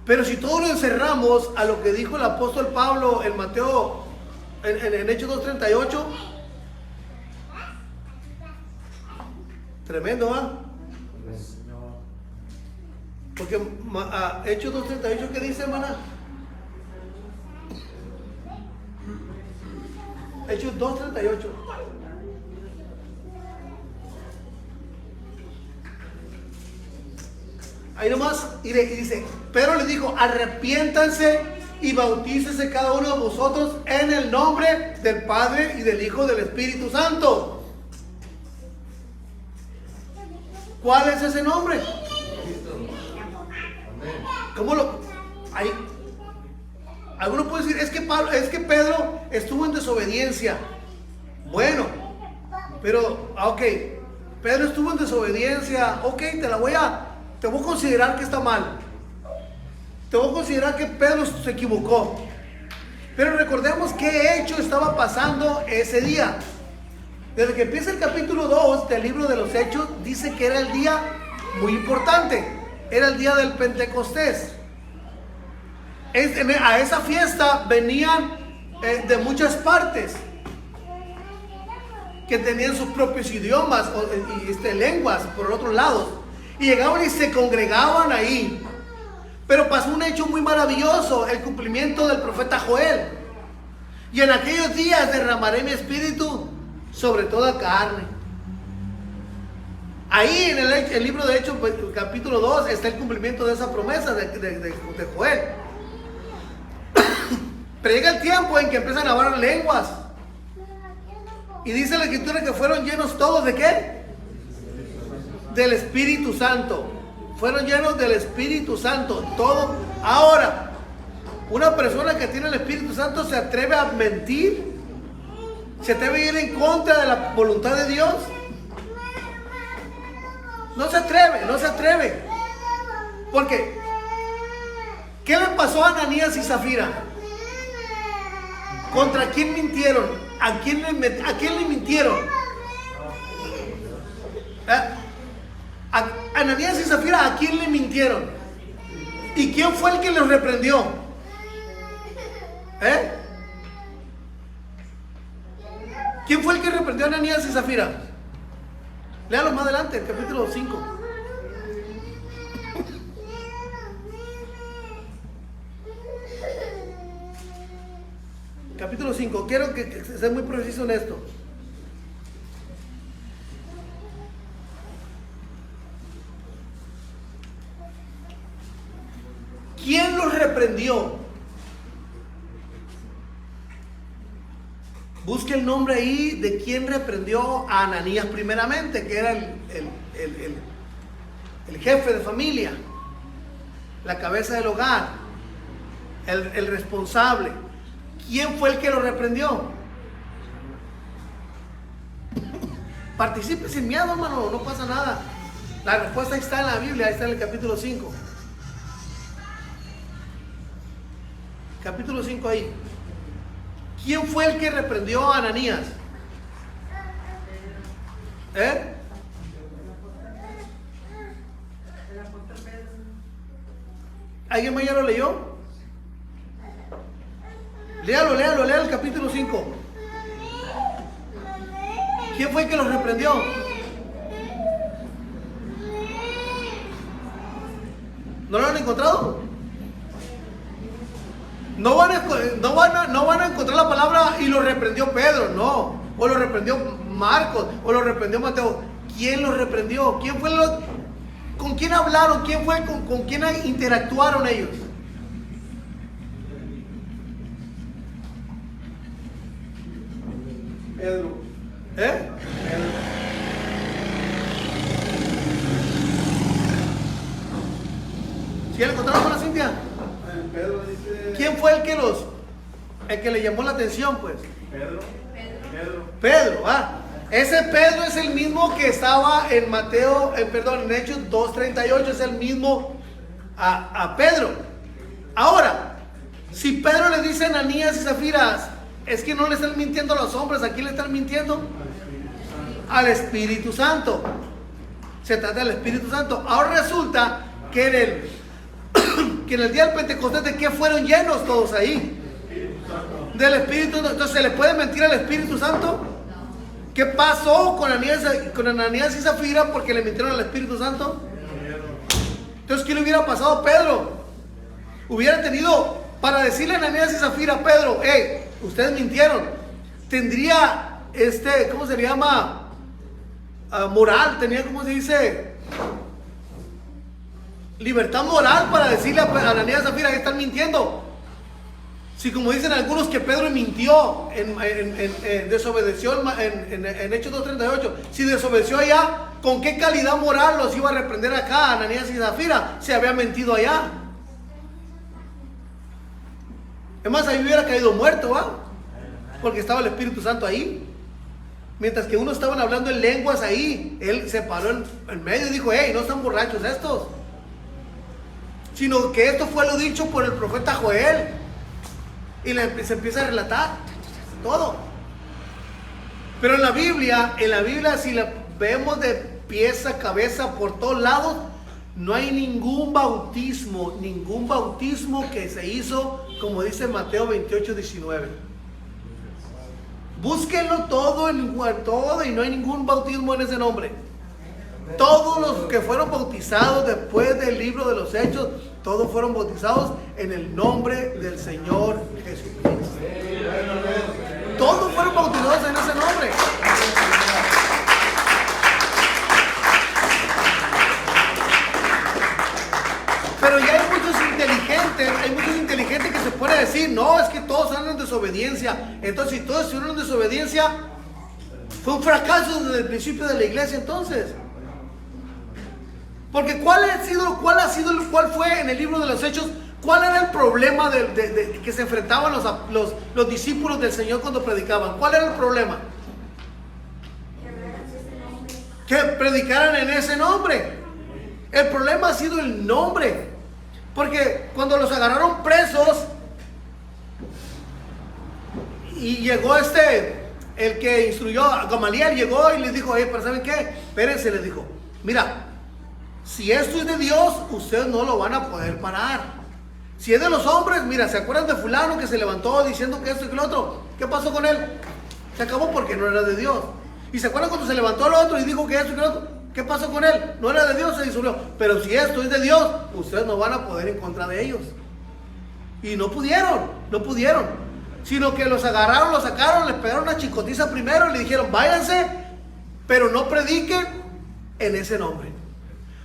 Pero si todos lo encerramos a lo que dijo el apóstol Pablo en Mateo, en Hechos 2:38, tremendo, ¿va? Porque Hechos 2:38, ¿qué dice, hermana? Hechos 2:38. Ahí nomás, y dice, Pedro le dijo, arrepiéntanse y bautícese cada uno de vosotros en el nombre del Padre y del Hijo y del Espíritu Santo. ¿Cuál es ese nombre? ¿Cómo lo? Ahí. Algunos pueden decir, es que Pedro estuvo en desobediencia. Bueno, pero, ok, Pedro estuvo en desobediencia, ok, te voy a considerar que está mal. Te voy a considerar que Pedro se equivocó. Pero recordemos qué hecho estaba pasando ese día. Desde que empieza el capítulo 2 del libro de los Hechos, dice que era el día muy importante. Era el día del Pentecostés. A esa fiesta venían de muchas partes que tenían sus propios idiomas y lenguas por otros lados, y llegaban y se congregaban ahí. Pero pasó un hecho muy maravilloso, el cumplimiento del profeta Joel: y en aquellos días derramaré mi espíritu sobre toda carne. Ahí en el libro de Hechos, capítulo 2, está el cumplimiento de esa promesa de Joel. Pero llega el tiempo en que empiezan a hablar lenguas, y dice la escritura que fueron llenos todos ¿de qué? Del Espíritu Santo. Fueron llenos del Espíritu Santo, todo. Ahora, una persona que tiene el Espíritu Santo se atreve a mentir, se atreve a ir en contra de la voluntad de Dios. No se atreve. Porque, ¿qué le pasó a Ananías y Zafira? ¿Contra quién mintieron? ¿A quién le mintieron? A Ananías y Zafira, ¿a quién le mintieron? ¿Y quién fue el que los reprendió? ¿Quién fue el que reprendió a Ananías y Zafira? Léalo más adelante, el capítulo 5. Capítulo 5. Quiero que sea muy preciso en esto. ¿Quién los reprendió? Busque el nombre ahí de quién reprendió a Ananías primeramente, que era el jefe de familia, la cabeza del hogar, el responsable. ¿Quién fue el que lo reprendió? Participe sin miedo, hermano, no pasa nada. La respuesta está en la Biblia, ahí está en el capítulo 5. Capítulo 5 ahí. ¿Quién fue el que reprendió a Ananías? ¿Alguien más ya lo leyó? Léalo el capítulo 5. ¿Quién fue el que los reprendió? ¿No lo han encontrado? No van a encontrar la palabra y lo reprendió Pedro, no. O lo reprendió Marcos, o lo reprendió Mateo. ¿Quién los reprendió? ¿Quién fue ¿Con quién hablaron? ¿Quién fue con quién interactuaron ellos? Pedro. ¿Eh? ¿Sí ya le encontraron con la Cintia? Pedro dice. ¿Quién fue el que le llamó la atención, pues? Pedro, ese Pedro es el mismo que estaba en en Hechos 2:38, es el mismo a Pedro. Ahora, si Pedro le dice a Ananías y Zafiras, es que no le están mintiendo a los hombres, ¿a quién le están mintiendo? Al Espíritu Santo. Se trata del Espíritu Santo. Ahora resulta que en el día del Pentecostés, ¿de qué fueron llenos todos ahí? Del Espíritu. Entonces, ¿se le puede mentir al Espíritu Santo? ¿Qué pasó con Ananías y Zafira porque le mintieron al Espíritu Santo? Entonces, ¿qué le hubiera pasado a Pedro? Hubiera tenido para decirle a Ananías y Zafira: Pedro, hey, ustedes mintieron. Tendría ¿cómo se llama? Moral, tenía, ¿cómo se dice? Libertad moral para decirle a Ananías y Zafira que están mintiendo. Si, como dicen algunos, que Pedro mintió, desobedeció en Hechos 2:38, si desobedeció allá, ¿con qué calidad moral los iba a reprender acá Ananías y Zafira? Se había mentido allá. Es más, ahí hubiera caído muerto, porque estaba el Espíritu Santo ahí. Mientras que unos estaban hablando en lenguas ahí, él se paró en medio y dijo: hey, no están borrachos estos. Sino que esto fue lo dicho por el profeta Joel. Y se empieza a relatar todo. Pero en la Biblia, si la vemos de pies a cabeza por todos lados, no hay ningún bautismo que se hizo, como dice Mateo 28:19. Búsquenlo todo y no hay ningún bautismo en ese nombre. Todos los que fueron bautizados después del libro de los Hechos, todos fueron bautizados en el nombre del Señor Jesucristo. Todos fueron bautizados en ese nombre. Pero ya hay muchos inteligentes que se pueden decir: no, es que todos andan en desobediencia. Entonces, si todos estuvieron en desobediencia, fue un fracaso desde el principio de la iglesia entonces. Porque ¿cuál fue en el libro de los Hechos? ¿Cuál era el problema de que se enfrentaban los discípulos del Señor cuando predicaban? ¿Cuál era el problema? Que predicaran en ese nombre. El problema ha sido el nombre. Porque cuando los agarraron presos y llegó el que instruyó a Gamaliel, llegó y les dijo: pero ¿saben qué? Espérense, les dijo: mira, si esto es de Dios, ustedes no lo van a poder parar. Si es de los hombres, mira, ¿se acuerdan de fulano que se levantó diciendo que esto y que lo otro? ¿Qué pasó con él? Se acabó porque no era de Dios. ¿Y se acuerdan cuando se levantó el otro y dijo que esto y que lo otro? ¿Qué pasó con él? No era de Dios, se disolvió. Pero si esto es de Dios, ustedes no van a poder en contra de ellos. Y no pudieron. Sino que los agarraron, los sacaron, les pegaron una chicotiza primero y le dijeron: váyanse, pero no prediquen en ese nombre.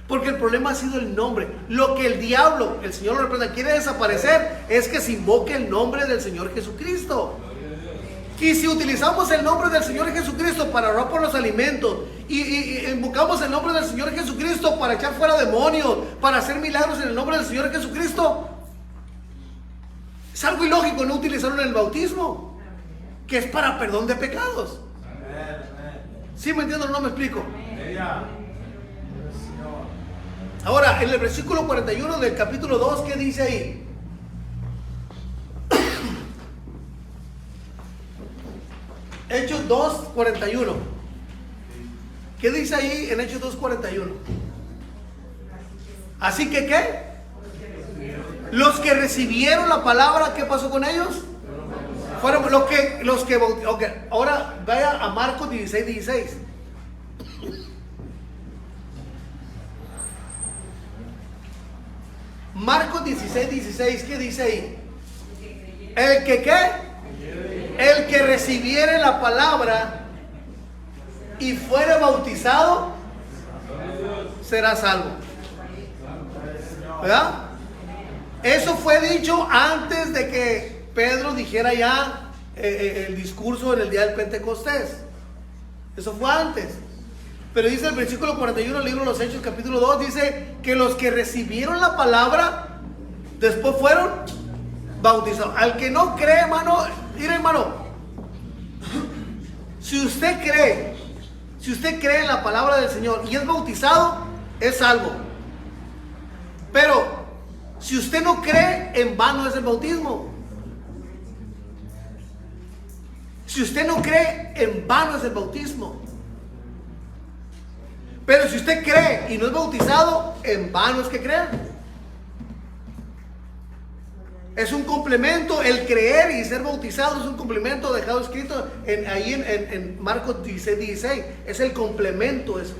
Porque el problema ha sido el nombre. Lo que el diablo, el Señor lo reprenda, quiere desaparecer es que se invoque el nombre del Señor Jesucristo. Y si utilizamos el nombre del Señor Jesucristo para orar por los alimentos, y invocamos el nombre del Señor Jesucristo para echar fuera demonios, para hacer milagros en el nombre del Señor Jesucristo, es algo ilógico no utilizarlo en el bautismo, que es para perdón de pecados. ¿Sí me entiendo o no me explico? Ahora, en el versículo 41 del capítulo 2, ¿qué dice ahí? Hechos 2:41. ¿Qué dice ahí en Hechos 2:41? Así que, ¿qué? Los que recibieron la palabra, ¿qué pasó con ellos? Fueron los que okay. Ahora vaya a Marcos 16:16. Marcos 16:16, ¿qué dice ahí? El que ¿qué? El que recibiere la palabra y fuere bautizado será salvo. ¿Verdad? Eso fue dicho antes de que Pedro dijera ya el discurso en el día del Pentecostés. Eso fue antes. Pero dice el versículo 41 del libro de los Hechos, capítulo 2, dice que los que recibieron la palabra después fueron bautizados. Al que no cree, hermano, mire, hermano, si usted cree en la palabra del Señor y es bautizado, es salvo. Pero si usted no cree, en vano es el bautismo. Si usted no cree, en vano es el bautismo. Pero si usted cree y no es bautizado, en vano es que crea. Es un complemento, el creer y ser bautizado es un complemento dejado escrito ahí en Marcos 16:16. Es el complemento eso.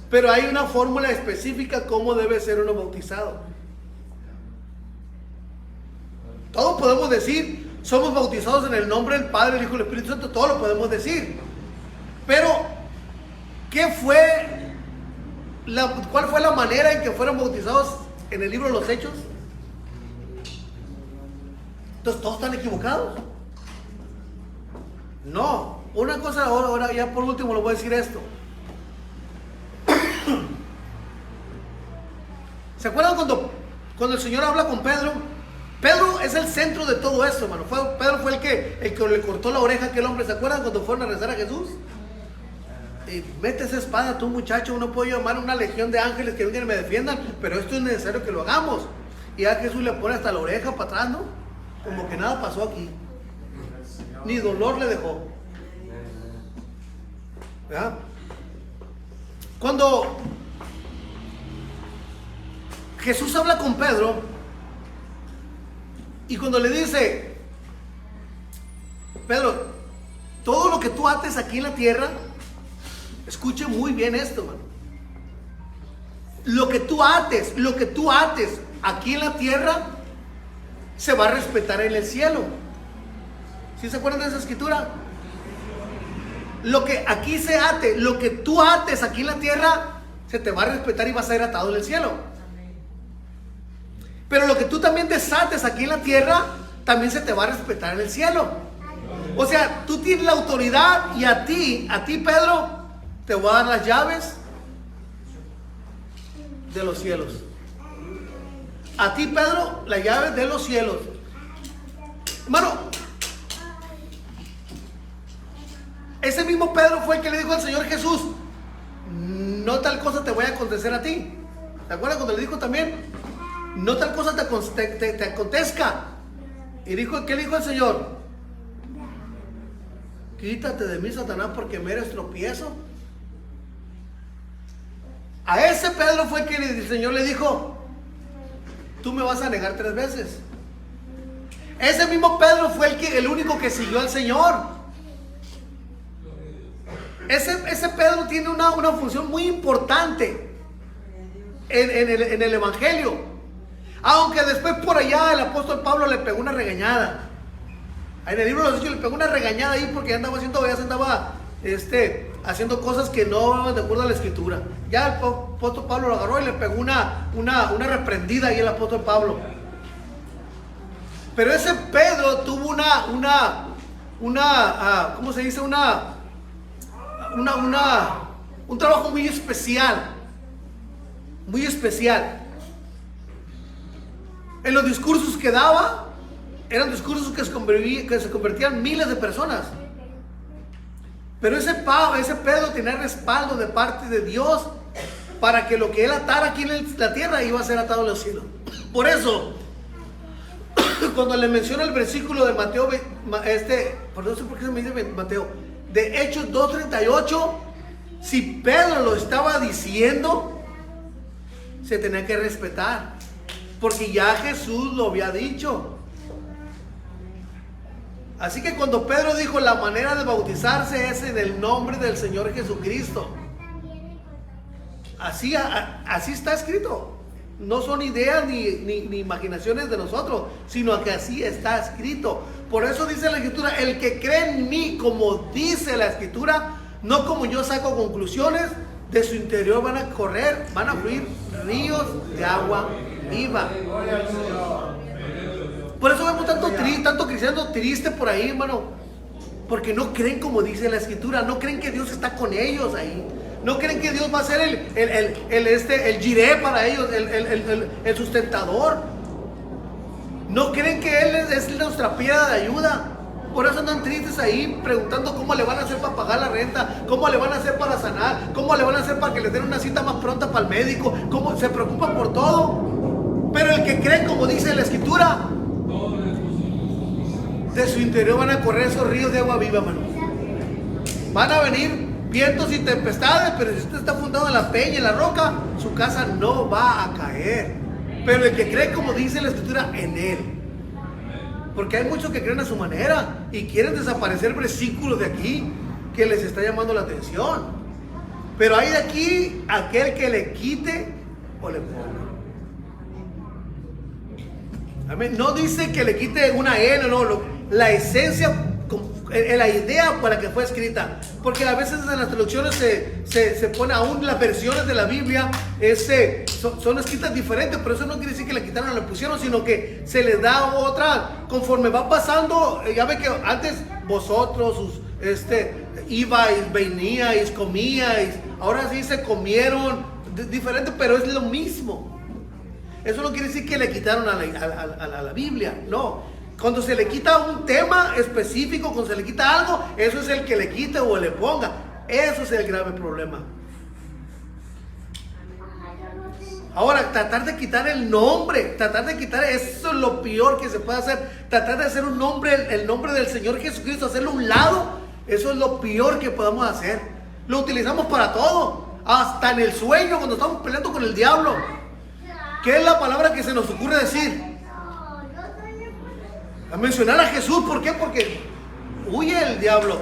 Pero hay una fórmula específica cómo debe ser uno bautizado. Todos podemos decir, somos bautizados en el nombre del Padre, del Hijo y del Espíritu Santo, todo lo podemos decir. Pero, ¿cuál fue la manera en que fueron bautizados en el libro de los Hechos? Entonces, ¿todos están equivocados? No. Una cosa, ahora ya por último les voy a decir esto. ¿Se acuerdan cuando el Señor habla con Pedro? Pedro es el centro de todo esto, hermano. Pedro fue el que le cortó la oreja a aquel hombre. ¿Se acuerdan cuando fueron a rezar a Jesús? Y mete esa espada, tú muchacho, no puedo llamar a una legión de ángeles que vengan y me defiendan, pero esto es necesario que lo hagamos. Y a Jesús le pone hasta la oreja para atrás, ¿no? Como que nada pasó aquí. Ni dolor le dejó. ¿Verdad? Cuando Jesús habla con Pedro y cuando le dice, Pedro, todo lo que tú ates aquí en la tierra, escuche muy bien esto, man. Lo que tú ates aquí en la tierra se va a respetar en el cielo. ¿Sí se acuerdan de esa escritura? Lo que aquí se ate, lo que tú ates aquí en la tierra, se te va a respetar y va a ser atado en el cielo. Pero lo que tú también desates aquí en la tierra, también se te va a respetar en el cielo. O sea, tú tienes la autoridad y a ti Pedro, te voy a dar las llaves de los cielos. A ti, Pedro, las llaves de los cielos. Hermano, ese mismo Pedro fue el que le dijo al Señor Jesús, no tal cosa te voy a acontecer a ti. ¿Te acuerdas cuando le dijo también? No tal cosa te acontezca. Y dijo, ¿qué le dijo el Señor? Quítate de mí, Satanás, porque me eres tropiezo. A ese Pedro fue el que el Señor le dijo, tú me vas a negar 3 veces. Ese mismo Pedro fue el único que siguió al Señor. Ese Pedro tiene una función muy importante en el Evangelio. Aunque después por allá el apóstol Pablo le pegó una regañada. En el libro de los Hechos le pegó una regañada ahí porque ya andaba haciendo cosas que no de acuerdo a la escritura. Ya el apóstol Pablo lo agarró y le pegó una reprendida ahí el apóstol Pablo. Pero ese Pedro tuvo ¿cómo se dice? Un trabajo muy especial. Muy especial. En los discursos que daba, eran discursos que se convertían miles de personas. Pero ese Pedro tenía respaldo de parte de Dios para que lo que él atara aquí en la tierra iba a ser atado en los cielos. Por eso, cuando le menciona el versículo de Mateo, no sé por qué se me dice Mateo, de Hechos 2:38, si Pedro lo estaba diciendo, se tenía que respetar, porque ya Jesús lo había dicho. Así que cuando Pedro dijo la manera de bautizarse es en el nombre del Señor Jesucristo. Así está escrito. No son ideas ni imaginaciones de nosotros, sino que así está escrito. Por eso dice la Escritura, el que cree en mí, como dice la Escritura, no como yo saco conclusiones, de su interior van a correr, van a fluir ríos de agua viva. Por eso vemos tanto cristiano triste por ahí, hermano, porque no creen como dice la Escritura, no creen que Dios está con ellos ahí. No creen que Dios va a ser el jiré para ellos, el sustentador. No creen que Él es nuestra piedra de ayuda. Por eso andan tristes ahí, preguntando cómo le van a hacer para pagar la renta, cómo le van a hacer para sanar, cómo le van a hacer para que les den una cita más pronta para el médico, cómo se preocupan por todo. Pero el que cree, como dice la Escritura, de su interior van a correr esos ríos de agua viva, hermano. Van a venir vientos y tempestades, pero si usted está fundado en la peña, en la roca, su casa no va a caer. Pero el que cree, como dice la Escritura, en Él. Porque hay muchos que creen a su manera y quieren desaparecer versículos de aquí que les está llamando la atención. Pero hay de aquí aquel que le quite o le ponga. Amén. No dice que le quite una N, no, la esencia, la idea para que fue escrita, porque a veces en las traducciones se pone, aún las versiones de la Biblia son escritas diferentes, pero eso no quiere decir que la quitaron o la pusieron, sino que se les da otra conforme va pasando. Ya ve que antes vosotros ibais, veníais, comíais, ahora sí se comieron, diferente, pero es lo mismo. Eso no quiere decir que le quitaron a la Biblia, no. Cuando se le quita un tema específico, cuando se le quita algo, eso es el que le quite o le ponga. Eso es el grave problema. Ahora, tratar de quitar el nombre, eso es lo peor que se puede hacer. Tratar de hacer un nombre, el nombre del Señor Jesucristo, hacerlo a un lado, eso es lo peor que podamos hacer. Lo utilizamos para todo, hasta en el sueño, cuando estamos peleando con el diablo. ¿Qué es la palabra que se nos ocurre decir? A mencionar a Jesús. ¿Por qué? Porque huye el diablo.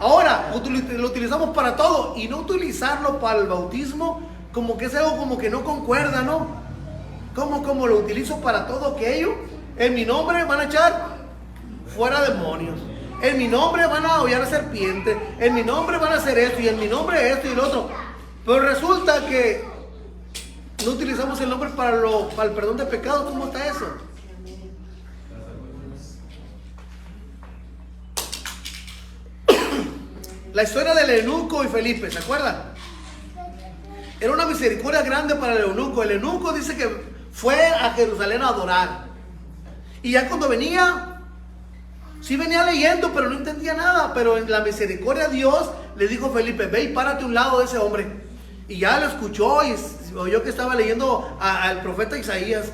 Ahora lo utilizamos para todo, y no utilizarlo para el bautismo, como que es algo como que no concuerda, ¿no? Como lo utilizo para todo aquello. En mi nombre van a echar fuera demonios, en mi nombre van a hollar serpientes, en mi nombre van a hacer esto, y en mi nombre esto y lo otro. Pero resulta que no utilizamos el nombre para el perdón de pecados. ¿Cómo está eso? La historia del eunuco y Felipe, ¿se acuerdan? Era una misericordia grande para el eunuco. El eunuco dice que fue a Jerusalén a adorar. Y ya cuando venía, sí venía leyendo, pero no entendía nada. Pero en la misericordia de Dios le dijo a Felipe, ve y párate a un lado de ese hombre. Y ya lo escuchó y oyó que estaba leyendo al profeta Isaías.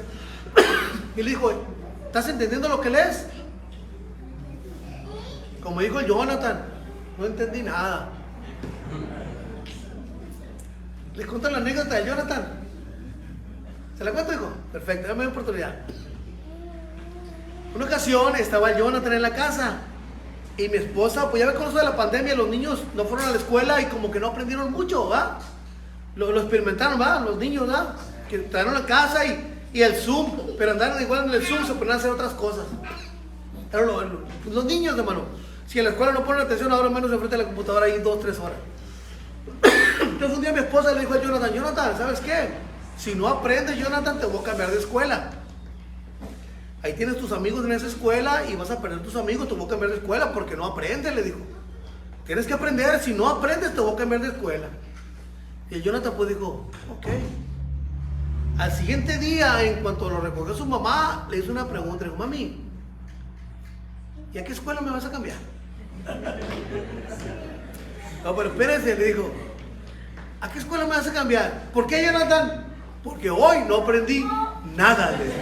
Y le dijo, ¿estás entendiendo lo que lees? Como dijo Jonathan, no entendí nada. ¿Les cuento la anécdota de Jonathan? ¿Se la cuento, hijo? Perfecto, dame una oportunidad. Una ocasión estaba Jonathan en la casa y mi esposa, pues ya ve con eso de la pandemia, los niños no fueron a la escuela y como que no aprendieron mucho, ¿va? Lo experimentaron, ¿va? Los niños, ¿va? Que estaban en la casa y el Zoom, pero andaron igual en el Zoom, se ponían a hacer otras cosas. Eran los niños, hermano. Si en la escuela no ponen atención, ahora menos enfrente de la computadora ahí 2-3 horas. Entonces un día mi esposa le dijo a Jonathan, Jonathan, ¿sabes qué? Si no aprendes, Jonathan, te voy a cambiar de escuela. Ahí tienes tus amigos en esa escuela y vas a perder tus amigos, te voy a cambiar de escuela porque no aprendes, le dijo. Tienes que aprender, si no aprendes, te voy a cambiar de escuela. Y el Jonathan pues dijo, ok. Al siguiente día, en cuanto lo recogió su mamá, le hizo una pregunta, le dijo, mami, ¿y a qué escuela me vas a cambiar? No, pero espérese, le dijo, ¿a qué escuela me vas a cambiar? ¿Por qué, Jonathan? Porque hoy no aprendí nada, le dijo.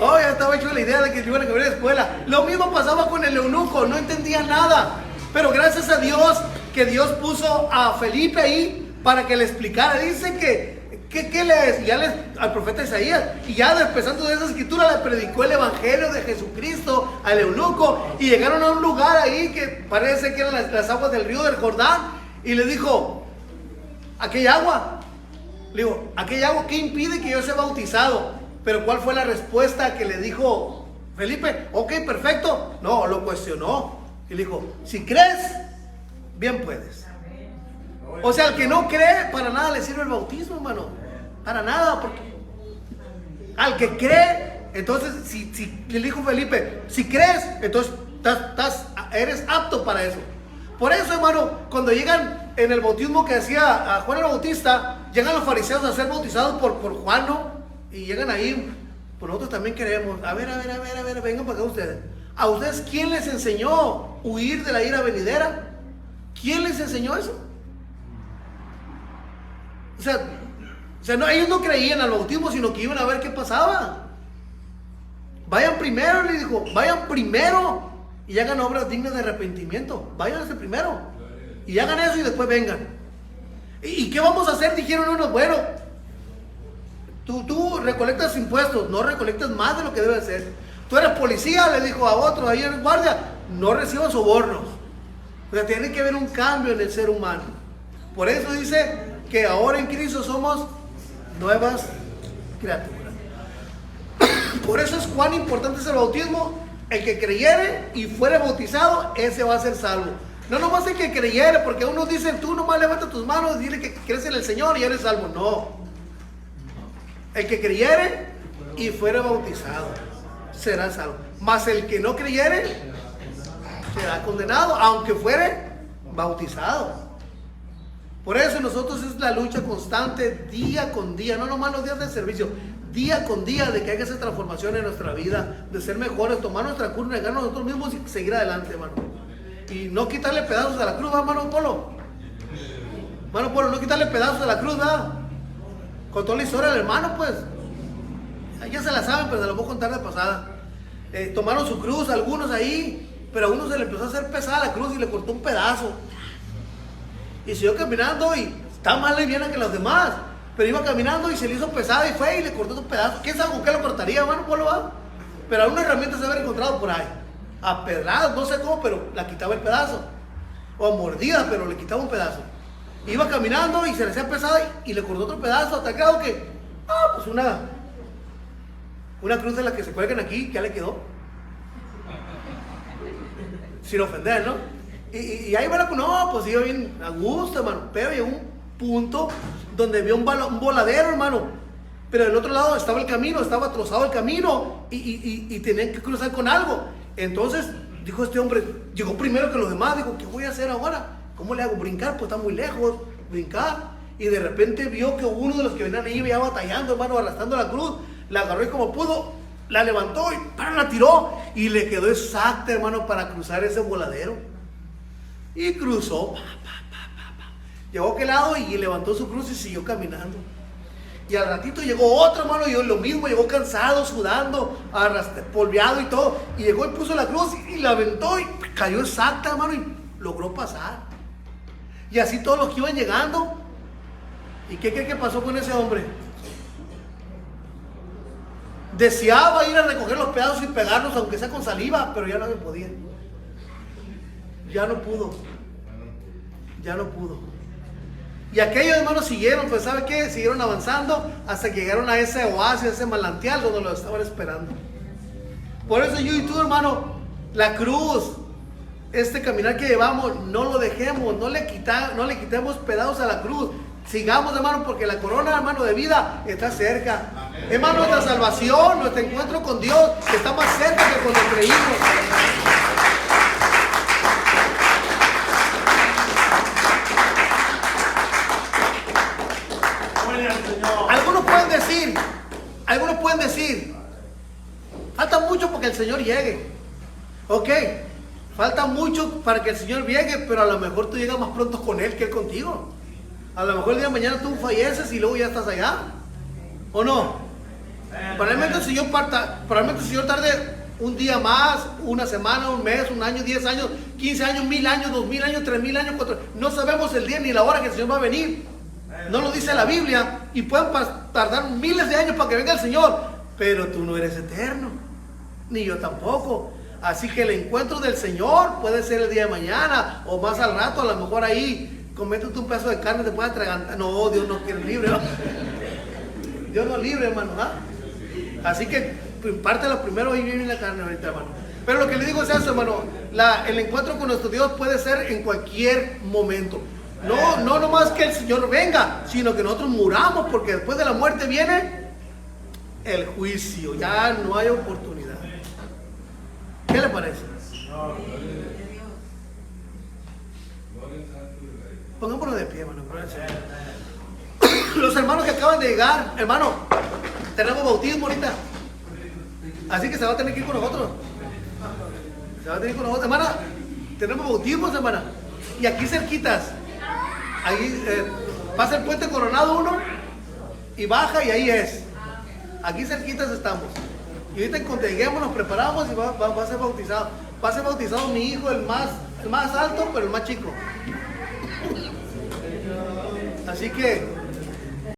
Oh, ya estaba hecho la idea de que iban a cambiar de escuela. Lo mismo pasaba con el eunuco, no entendía nada. Pero gracias a Dios, que Dios puso a Felipe ahí para que le explicara. Dice que ¿Qué lees? Y ya al profeta Isaías, y ya empezando de esa escritura le predicó el evangelio de Jesucristo al eunuco, y llegaron a un lugar ahí que parece que eran las aguas del río del Jordán, y le dijo, aquella agua, ¿qué impide que yo sea bautizado? Pero ¿cuál fue la respuesta que le dijo Felipe? Ok, perfecto. No, lo cuestionó, y le dijo, si crees, bien puedes. O sea, al que no cree, para nada le sirve el bautismo, hermano. Para nada, porque al que cree, entonces, si le dijo Felipe, si crees, entonces eres apto para eso. Por eso, hermano, cuando llegan en el bautismo que hacía a Juan el Bautista, llegan los fariseos a ser bautizados por Juan, ¿no? Y llegan ahí, pues nosotros también queremos. A ver, vengan para acá ustedes. ¿A ustedes quién les enseñó huir de la ira venidera? ¿Quién les enseñó eso? O sea, no, ellos no creían al bautismo, sino que iban a ver qué pasaba. Vayan primero, le dijo, vayan primero y hagan obras dignas de arrepentimiento. Váyanse primero y hagan eso y después vengan. ¿Y qué vamos a hacer? Dijeron unos, bueno, tú recolectas impuestos, no recolectas más de lo que debe ser. Tú eres policía, le dijo a otro ahí en guardia, no recibas sobornos. O sea, tiene que haber un cambio en el ser humano. Por eso dice que ahora en Cristo somos nuevas criaturas. Por eso es cuán importante es el bautismo. El que creyere y fuere bautizado, ese va a ser salvo. No nomás el que creyere, porque unos dicen, tú nomás levanta tus manos y dile que crees en el Señor y eres salvo. No. El que creyere y fuere bautizado será salvo. Mas el que no creyere será condenado, aunque fuere bautizado. Por eso nosotros es la lucha constante día con día, no nomás los días de servicio, día con día, de que haya esa transformación en nuestra vida, de ser mejores, tomar nuestra cruz, negarnos nosotros mismos y seguir adelante, hermano. Y no quitarle pedazos a la cruz, ¿verdad, hermano Polo? Hermano Polo, no quitarle pedazos a la cruz, ¿verdad? Con toda la historia del hermano, pues. Ya se la saben, pero se la voy a contar de pasada. Tomaron su cruz, algunos ahí, pero a uno se le empezó a hacer pesada la cruz y le cortó un pedazo. Y siguió caminando y está más liviana que los demás, pero iba caminando y se le hizo pesada y fue y le cortó un pedazo. ¿Quién sabe con qué lo cortaría, hermano Polo? Pero alguna herramienta se había encontrado por ahí, a pedradas, no sé cómo, pero la quitaba el pedazo, o a mordidas, pero le quitaba un pedazo. Iba caminando y se le hacía pesada y le cortó otro pedazo, hasta el grado que, pues una cruz de la que se cuelgan aquí, que ya le quedó, sin ofender, ¿no? Y ahí va la, no, pues iba bien a gusto, hermano, pero llegó un punto donde vio un voladero, hermano, pero del otro lado estaba el camino, estaba trozado el camino y tenían que cruzar con algo. Entonces dijo este hombre, llegó primero que los demás, dijo, ¿qué voy a hacer ahora? ¿Cómo le hago? Brincar, pues está muy lejos, brincar. Y de repente vio que uno de los que venían ahí iba batallando, hermano, arrastrando la cruz, la agarró y como pudo, la levantó y la tiró y le quedó exacta, hermano, para cruzar ese voladero. Y cruzó, llegó a aquel lado y levantó su cruz y siguió caminando. Y al ratito llegó otro, hermano, y lo mismo, llegó cansado, sudando, polveado y todo. Y llegó y puso la cruz y la aventó y cayó exacta, hermano, y logró pasar. Y así todos los que iban llegando. ¿Y qué cree que pasó con ese hombre? Deseaba ir a recoger los pedazos y pegarlos, aunque sea con saliva, pero ya no se podía. Ya no pudo. Y aquellos hermanos siguieron, pues ¿sabe qué? Siguieron avanzando hasta que llegaron a ese oasis, a ese manantial donde lo estaban esperando. Por eso yo y tú, hermano, la cruz, este caminar que llevamos, no lo dejemos, no le quitemos pedazos a la cruz. Sigamos, hermano, porque la corona, hermano, de vida está cerca. Amén. Hermano, nuestra salvación, nuestro encuentro con Dios está más cerca que cuando creímos. Algunos pueden decir, falta mucho para que el Señor llegue. Ok, falta mucho para que el Señor llegue, pero a lo mejor tú llegas más pronto con Él que Él contigo. A lo mejor el día de mañana tú falleces y luego ya estás allá. ¿O no? Probablemente el Señor tarde un día más, una semana, un mes, un año, 10 años, 15 años, 1000 años, 2000 años, 3000 años, 4000. No sabemos el día ni la hora que el Señor va a venir. No lo dice la Biblia. y pueden tardar miles de años para que venga el Señor, pero tú no eres eterno, ni yo tampoco. Así que el encuentro del Señor puede ser el día de mañana o más al rato, a lo mejor ahí coméntate un pedazo de carne, te puede atragantar. No, Dios no quiere libre, ¿no? Dios no libre, hermano, ¿ah? Así que pártelo primero y viene la carne ahorita, hermano. Pero lo que le digo es eso, hermano, el encuentro con nuestro Dios puede ser en cualquier momento. No nomás que el Señor venga, sino que nosotros muramos, porque después de la muerte viene el juicio, ya no hay oportunidad. ¿Qué le parece? Pongámonos de pie, hermano. Los hermanos que acaban de llegar, hermano, tenemos bautismo ahorita. Así que se va a tener que ir con nosotros. Se va a tener que ir con nosotros. Hermana, tenemos bautismos, hermana. Y aquí cerquitas. Ahí pasa el puente Coronado 1 y baja y ahí es. Aquí cerquitas estamos. Y ahorita en cuanto lleguemos nos preparamos y va a ser bautizado. Va a ser bautizado mi hijo, el más alto, pero el más chico. Así que